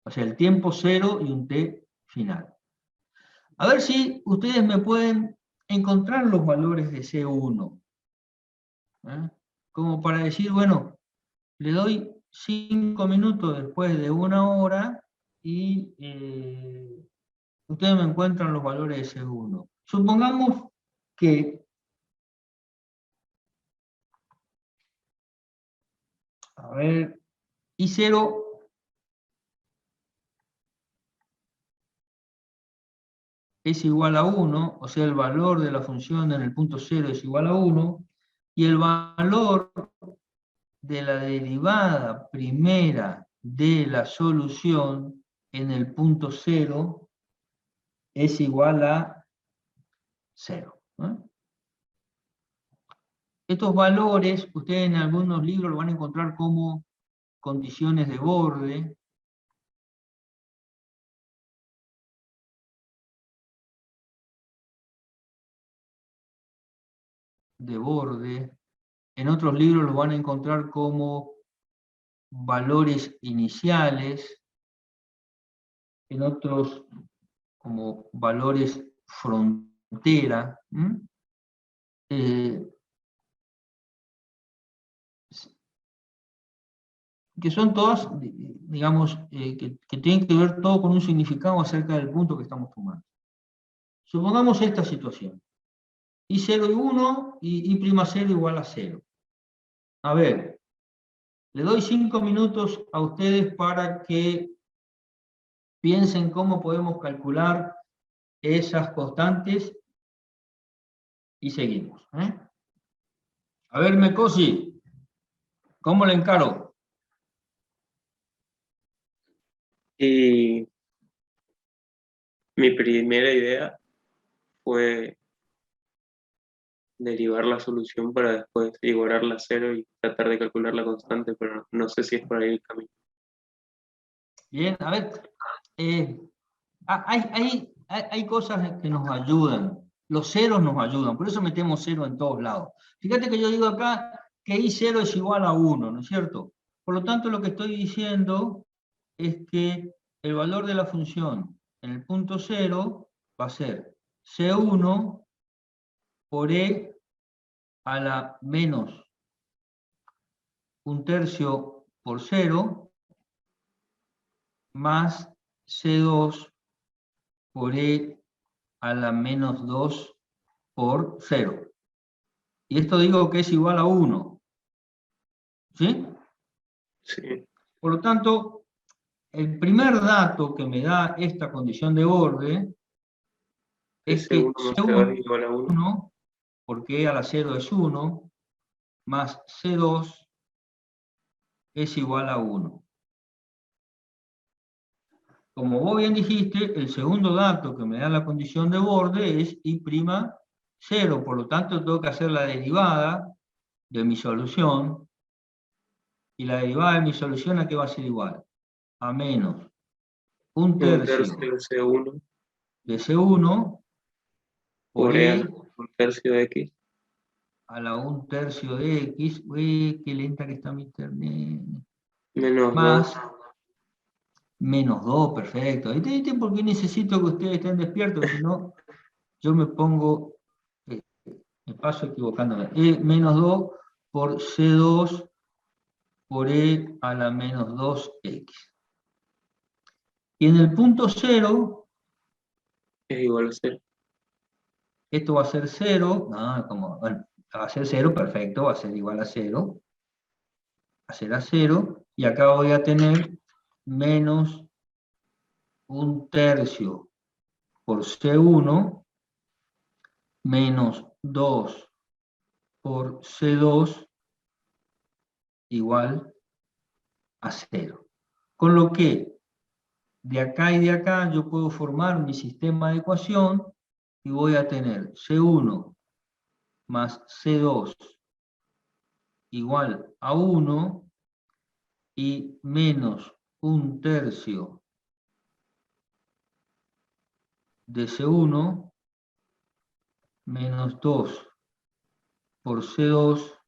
O sea, el tiempo cero y un t final. A ver si ustedes me pueden encontrar los valores de C1. Como para decir, bueno, le doy 5 minutos después de 1 hora y ustedes me encuentran los valores de C1. Supongamos que a ver, I0 es igual a 1, o sea, el valor de la función en el punto 0 es igual a 1, y el valor de la derivada primera de la solución en el punto 0 es igual a 0. Estos valores, ustedes en algunos libros lo van a encontrar como condiciones de borde. En otros libros los van a encontrar como valores iniciales, en otros como valores frontera. Que son todas, digamos, que tienen que ver todo con un significado acerca del punto que estamos tomando. Supongamos esta situación. I0 y 1 y I'0 igual a 0. A ver, le doy 5 minutos a ustedes para que piensen cómo podemos calcular esas constantes y seguimos. A ver, Mecosi, ¿cómo le encaro? Y mi primera idea fue derivar la solución para después igualarla a cero y tratar de calcular la constante, pero no sé si es por ahí el camino. Bien, a ver, hay cosas que nos ayudan, los ceros nos ayudan, por eso metemos cero en todos lados. Fíjate que yo digo acá que I0 es igual a 1, ¿no es cierto? Por lo tanto, lo que estoy diciendo es que el valor de la función en el punto 0 va a ser C1 por E a la menos 1/3 por 0 más C2 por E a la menos 2 por 0. Y esto digo que es igual a 1. ¿Sí? Sí. Por lo tanto, el primer dato que me da esta condición de borde es que C1 más C2 es igual a 1. C1, porque E a la 0 es 1, más C2 es igual a 1. como vos bien dijiste, el segundo dato que me da la condición de borde es I'0, por lo tanto tengo que hacer la derivada de mi solución, y la derivada de mi solución ¿a qué va a ser igual? A menos un Un tercio tercio de C1 de C1 por por E E un tercio de X. a la 1/3 de X. Uy, qué lenta que está mi internet. Menos 2. Más menos 2, perfecto. ¿Viste por qué necesito que ustedes estén despiertos? Porque si no, yo me pongo, me paso equivocándome. Menos 2 por C2 por E a la menos 2X. Y en el punto 0, Es igual a 0. esto va a ser 0. Bueno, va a ser 0, perfecto, va a ser igual a 0. Va a ser a 0. Y acá voy a tener menos un tercio por C1 menos 2 por C2 igual a 0. Con lo que de acá y de acá yo puedo formar mi sistema de ecuación y voy a tener C1 más C2 igual a 1 y menos un tercio de C1 menos 2 por C2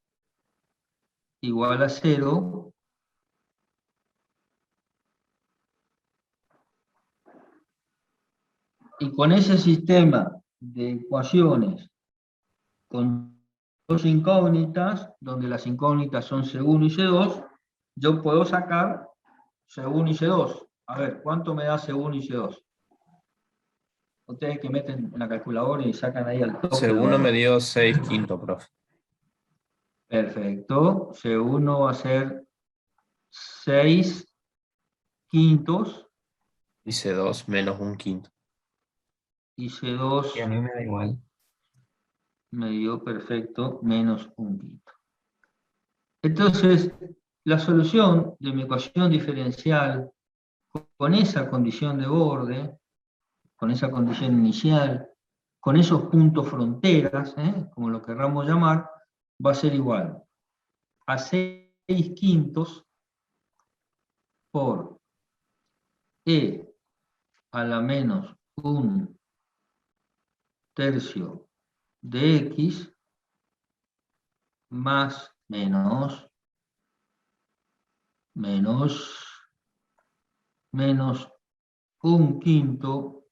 igual a 0. Y con ese sistema de ecuaciones con dos incógnitas, donde las incógnitas son C1 y C2, yo puedo sacar C1 y C2. A ver, ¿cuánto me da C1 y C2? Ustedes que meten en la calculadora y sacan ahí al toque. C1 me dio 6/5, profe. Perfecto. C1 va a ser 6/5 Y C2 menos 1/5. y C2 Y a mí me da igual. me dio perfecto menos 1/5. Entonces, la solución de mi ecuación diferencial con esa condición de borde, con esa condición inicial, con esos puntos fronteras, como lo querramos llamar, va a ser igual a 6/5 por E a la menos un tercio de X más menos 1/5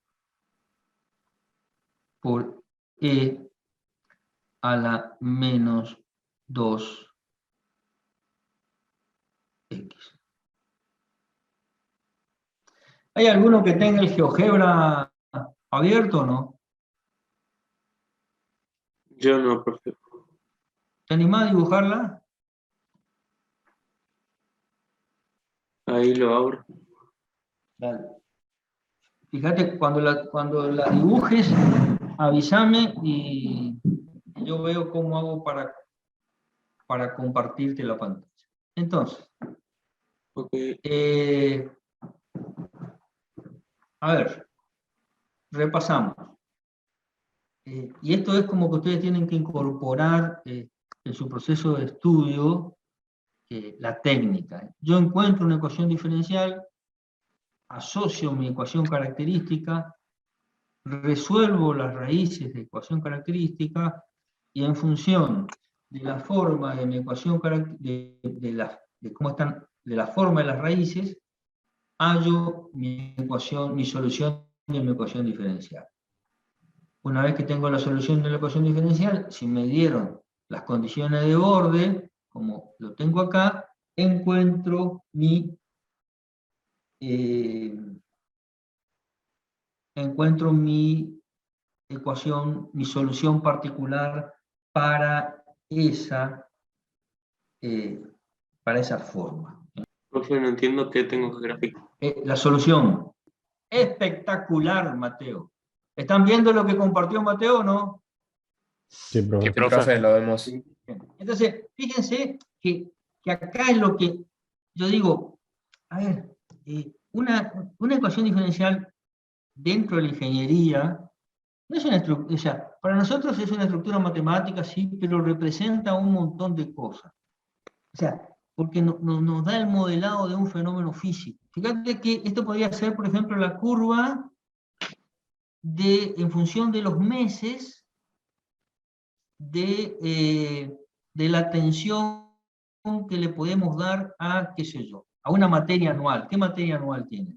por E a la menos 2X. ¿Hay alguno que tenga el GeoGebra abierto o no? Yo no, profe. ¿Te animás a dibujarla? Ahí lo abro. Dale. Fíjate, cuando la dibujes, avísame y yo veo cómo hago para compartirte la pantalla. Entonces, Ok. a ver, repasamos. Y esto es como que ustedes tienen que incorporar en su proceso de estudio la técnica. Yo encuentro una ecuación diferencial, asocio mi ecuación característica, resuelvo las raíces de ecuación característica y en función de la forma de mi ecuación de la forma de las raíces, hallo mi solución de mi ecuación diferencial. Una vez que tengo la solución de la ecuación diferencial, si me dieron las condiciones de borde, como lo tengo acá, encuentro mi ecuación, mi solución particular para esa forma. Profe, no entiendo qué tengo que graficar. La solución. Espectacular, Mateo. ¿Están viendo lo que compartió Mateo o no? Sí, profe. Sí, profe. Profe, lo vemos. Entonces, fíjense que acá es lo que yo digo, a ver, una ecuación diferencial dentro de la ingeniería no es una estructura, o sea, para nosotros es una estructura matemática, sí, pero representa un montón de cosas. O sea, porque nos da el modelado de un fenómeno físico. Fíjate que esto podría ser, por ejemplo, la curva en función de los meses de la tensión que le podemos dar a, qué sé yo, a una materia anual. ¿Qué materia anual tiene?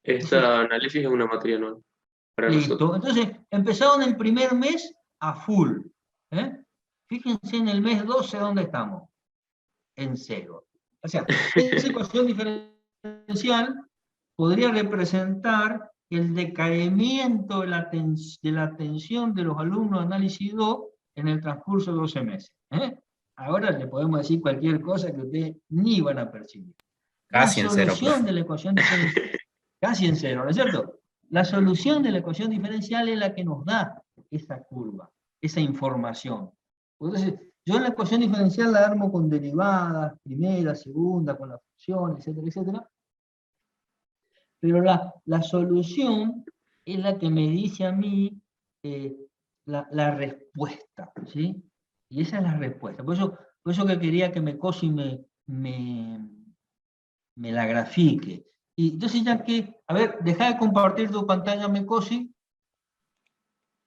Esta análisis es una materia anual para nosotros. Listo. Entonces, empezaron el primer mes a full. Fíjense en el mes 12 ¿dónde estamos? En 0. O sea, esa ecuación diferencial podría representar el decaimiento de la tensión de los alumnos de análisis 2 en el transcurso de 12 meses. Ahora le podemos decir cualquier cosa que ustedes ni van a percibir. Casi en La cero, solución profe. de la ecuación diferencial, casi en 0, ¿no es cierto? La solución de la ecuación diferencial es la que nos da esa curva, esa información. Entonces, yo en la ecuación diferencial la armo con derivadas, primera, segunda, con la función, etcétera, etcétera. Pero la solución es la que me dice a mí la respuesta, ¿sí? Y esa es la respuesta. Por eso que quería que Mecosi me la grafique. Y entonces ya que, a ver, deja de compartir tu pantalla, Mecosi.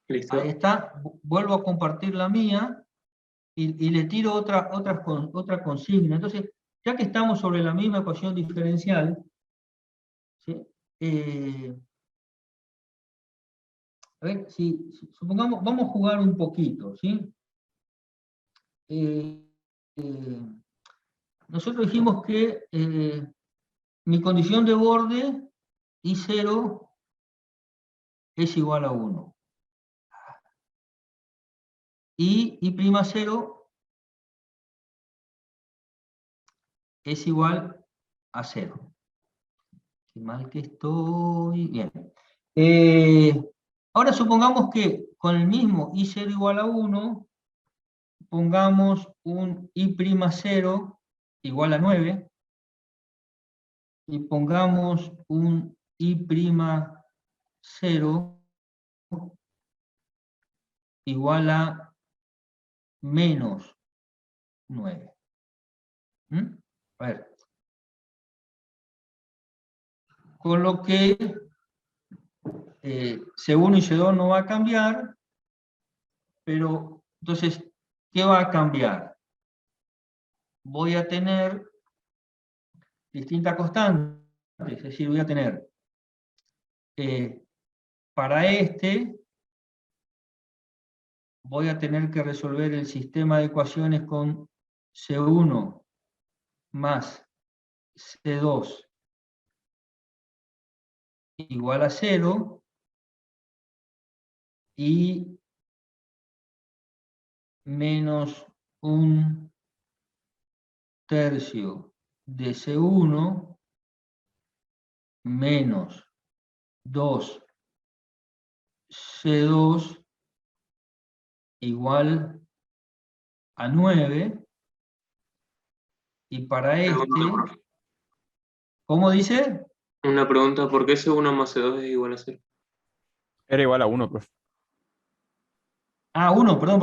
¿Listo? Ahí está, vuelvo a compartir la mía y le tiro otra consigna. Entonces, ya que estamos sobre la misma ecuación diferencial, ¿sí? A ver, supongamos, vamos a jugar un poquito, ¿sí? Nosotros dijimos que mi condición de borde I0 es igual a 1. Y I'0 es igual a 0. Qué mal que estoy. Bien. Ahora supongamos que con el mismo I0 igual a 1, pongamos un I'0 igual a 9, y pongamos un I'0 igual a menos 9. A ver. Con lo que C1 y C2 no va a cambiar, pero entonces, ¿qué va a cambiar? Voy a tener distintas constantes, es decir, voy a tener para voy a tener que resolver el sistema de ecuaciones con C1 más C2 igual a 0, y menos 1/3 de C1 menos 2 C2 igual a 9, y para Pregunta, profe. ¿cómo dice? Una pregunta, ¿por qué C1 más C2 es igual a 0? Era igual a 1, profe. Ah, 1, perdón.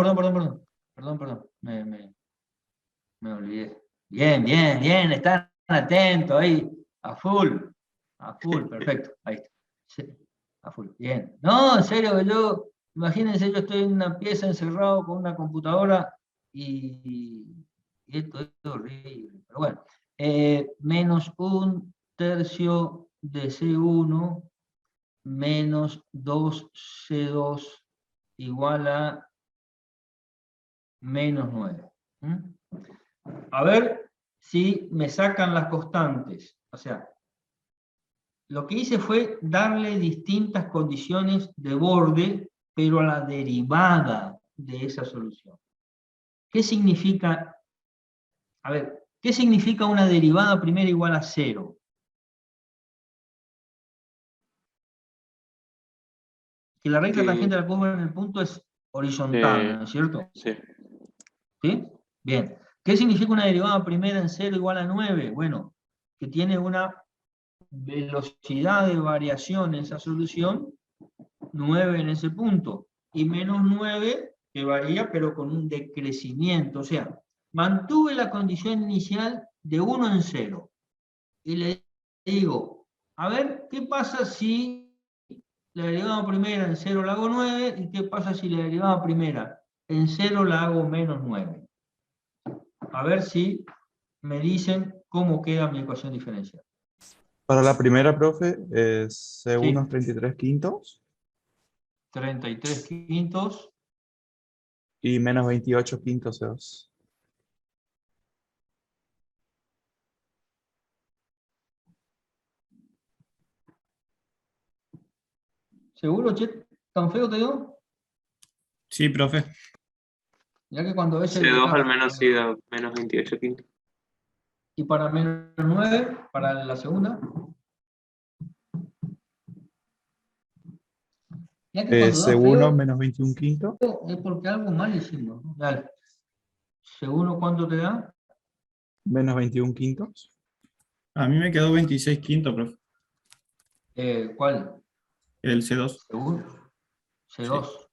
Me olvidé. Bien, están atentos ahí, a full, perfecto, ahí está. Sí, a full, bien. No, en serio, imagínense, yo estoy en una pieza encerrado con una computadora y esto es horrible, pero bueno. Menos 1/3 de C1 menos 2 C2 igual a menos 9. A ver si me sacan las constantes. O sea, lo que hice fue darle distintas condiciones de borde, pero a la derivada de esa solución. ¿Qué significa? A ver, ¿qué significa una derivada primera igual a 0? Que la recta tangente de la curva en el punto es horizontal, ¿no es cierto? Sí. ¿Sí? Bien. ¿Qué significa una derivada primera en 0 igual a 9? Bueno, que tiene una velocidad de variación en esa solución 9 en ese punto, y menos 9 que varía pero con un decrecimiento, o sea, mantuve la condición inicial de 1 en 0, y le digo, a ver, ¿qué pasa si la derivada primera en 0 la hago 9, y qué pasa si la derivada primera en 0 la hago menos 9? A ver si me dicen cómo queda mi ecuación diferencial. Para la primera, profe, es C1 Sí. 33 quintos 33 quintos. y menos 28 quintos C2. ¿Seguro, che? ¿Tan feo te dio? Sí, profe. Ya que cuando ves el C2 al menos sí da menos 28 quintos. y para menos 9, para la segunda. Ya que cuando da C1 feo, menos 21 quintos es porque algo mal hicimos, ¿no? Dale. ¿Seguro cuánto te da? menos 21 quintos. A mí me quedó 26 quinto, profe. ¿Cuál? El C2. ¿Seguro? C2.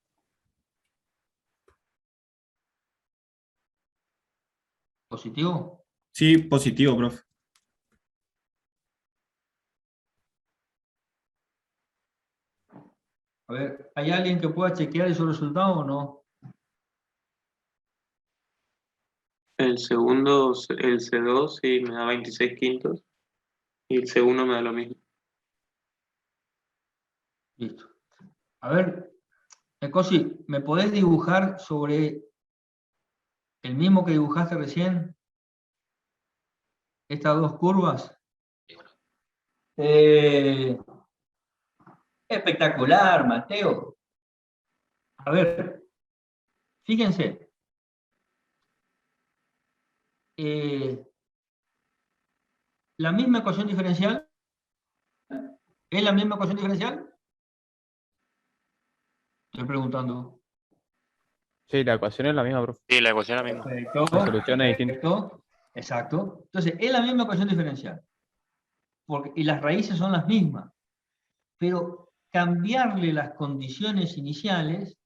¿Positivo? Sí, positivo, profe. A ver, ¿hay alguien que pueda chequear esos resultados o no? El segundo, el C2 sí me da 26 quintos y el C1 me da lo mismo. Listo. A ver, Cosi, ¿me podés dibujar sobre el mismo que dibujaste recién? Estas dos curvas. Espectacular, Mateo. A ver, fíjense. La misma ecuación diferencial. ¿Es la misma ecuación diferencial? Estoy preguntando. Sí, la ecuación es la misma, profe. Sí, la ecuación es la misma. Perfecto. La solución es distinta. Perfecto. Exacto. Entonces, es la misma ecuación diferencial. Y las raíces son las mismas. Pero cambiarle las condiciones iniciales,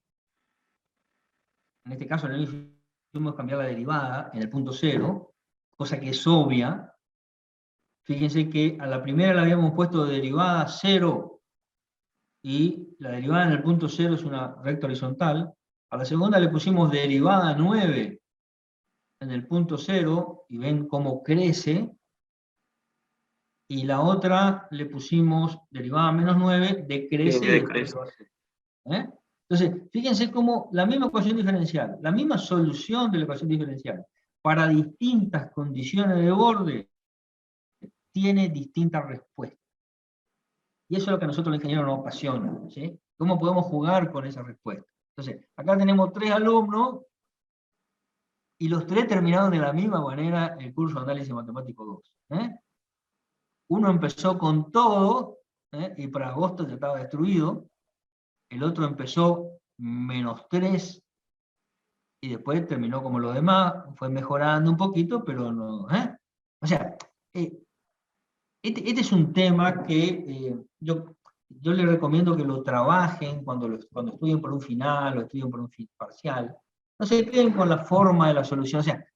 en este caso no hicimos cambiar la derivada en el punto 0, cosa que es obvia. Fíjense que a la primera le habíamos puesto derivada 0, y la derivada en el punto 0 es una recta horizontal. A la segunda le pusimos derivada 9 en el punto 0, y ven cómo crece. Y la otra le pusimos derivada menos 9, decrece y después se va a hacer. Entonces, fíjense cómo la misma ecuación diferencial, la misma solución de la ecuación diferencial, para distintas condiciones de borde, tiene distintas respuestas. Y eso es lo que a nosotros los ingenieros nos apasiona, ¿sí? ¿Cómo podemos jugar con esa respuesta? Entonces, acá tenemos 3 alumnos, y los 3 terminaron de la misma manera el curso de análisis matemático 2. Uno empezó con todo, y para agosto ya estaba destruido. El otro empezó -3, y después terminó como los demás, fue mejorando un poquito, pero no. O sea, este es un tema que yo les recomiendo que lo trabajen cuando estudien por un final o estudien por un parcial. No se queden con la forma de la solución. O sea,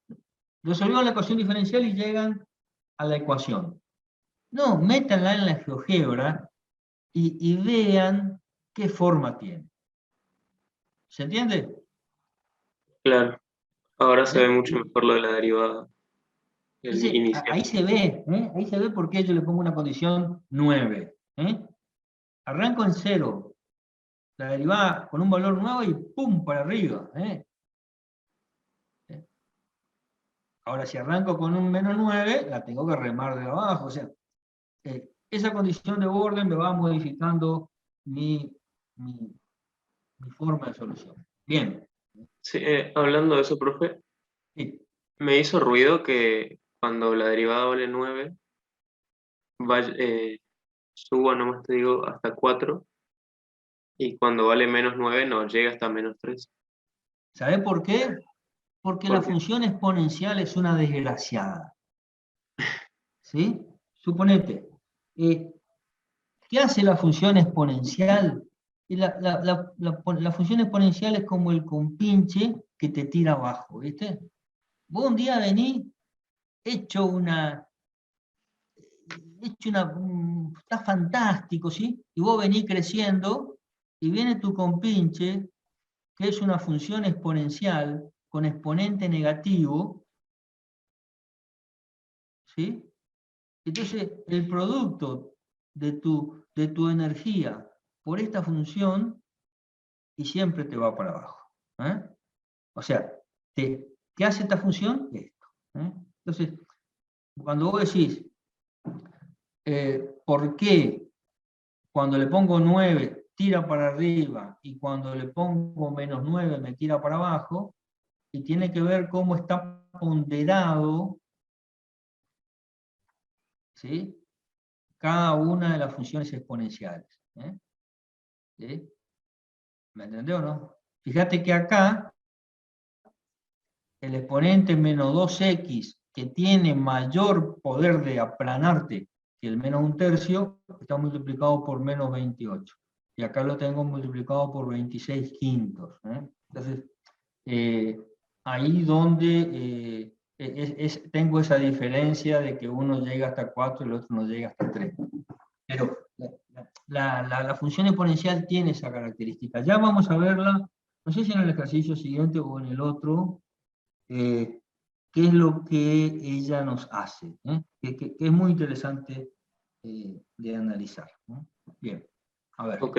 resolvieron la ecuación diferencial y llegan a la ecuación. No, métanla en la GeoGebra y vean qué forma tiene. ¿Se entiende? Claro, ahora se ve mucho mejor lo de la derivada. El Entonces, inicial. ahí se ve por qué yo le pongo una condición 9. Arranco en 0, la derivada con un valor nuevo y ¡pum! Para arriba. Ahora, si arranco con un menos 9, la tengo que remar de abajo. O sea, esa condición de borde me va modificando mi forma de solución. Bien. Sí, hablando de eso, profe, Sí. me hizo ruido que cuando la derivada vale 9, suba, nomás te digo, hasta 4, y cuando vale menos 9 no llega hasta menos 3. ¿Sabe por qué? Porque ¿Por la qué? función exponencial es una desgraciada. ¿Sí? suponete, ¿qué hace la función exponencial? Y la función exponencial es como el compinche que te tira abajo, ¿viste? Vos un día venís está fantástico, ¿sí? Y vos venís creciendo y viene tu compinche, que es una función exponencial con exponente negativo, ¿sí? Entonces, el producto de tu energía por esta función y siempre te va para abajo. O sea, ¿qué hace esta función? Esto. Entonces, cuando vos decís, ¿por qué cuando le pongo 9 tira para arriba y cuando le pongo menos 9 me tira para abajo? Y tiene que ver cómo está ponderado, ¿sí?, cada una de las funciones exponenciales. ¿Sí? ¿Me entendió o no? Fíjate que acá el exponente menos 2x, que tiene mayor poder de aplanarte que el menos 1/3, está multiplicado por menos 28. Y acá lo tengo multiplicado por 26/5. Entonces, ahí donde tengo esa diferencia de que uno llega hasta 4 y el otro no llega hasta 3. Pero la función exponencial tiene esa característica. Ya vamos a verla, no sé si en el ejercicio siguiente o en el otro, qué es lo que ella nos hace, que es muy interesante de analizar. Bien, a ver. Ok,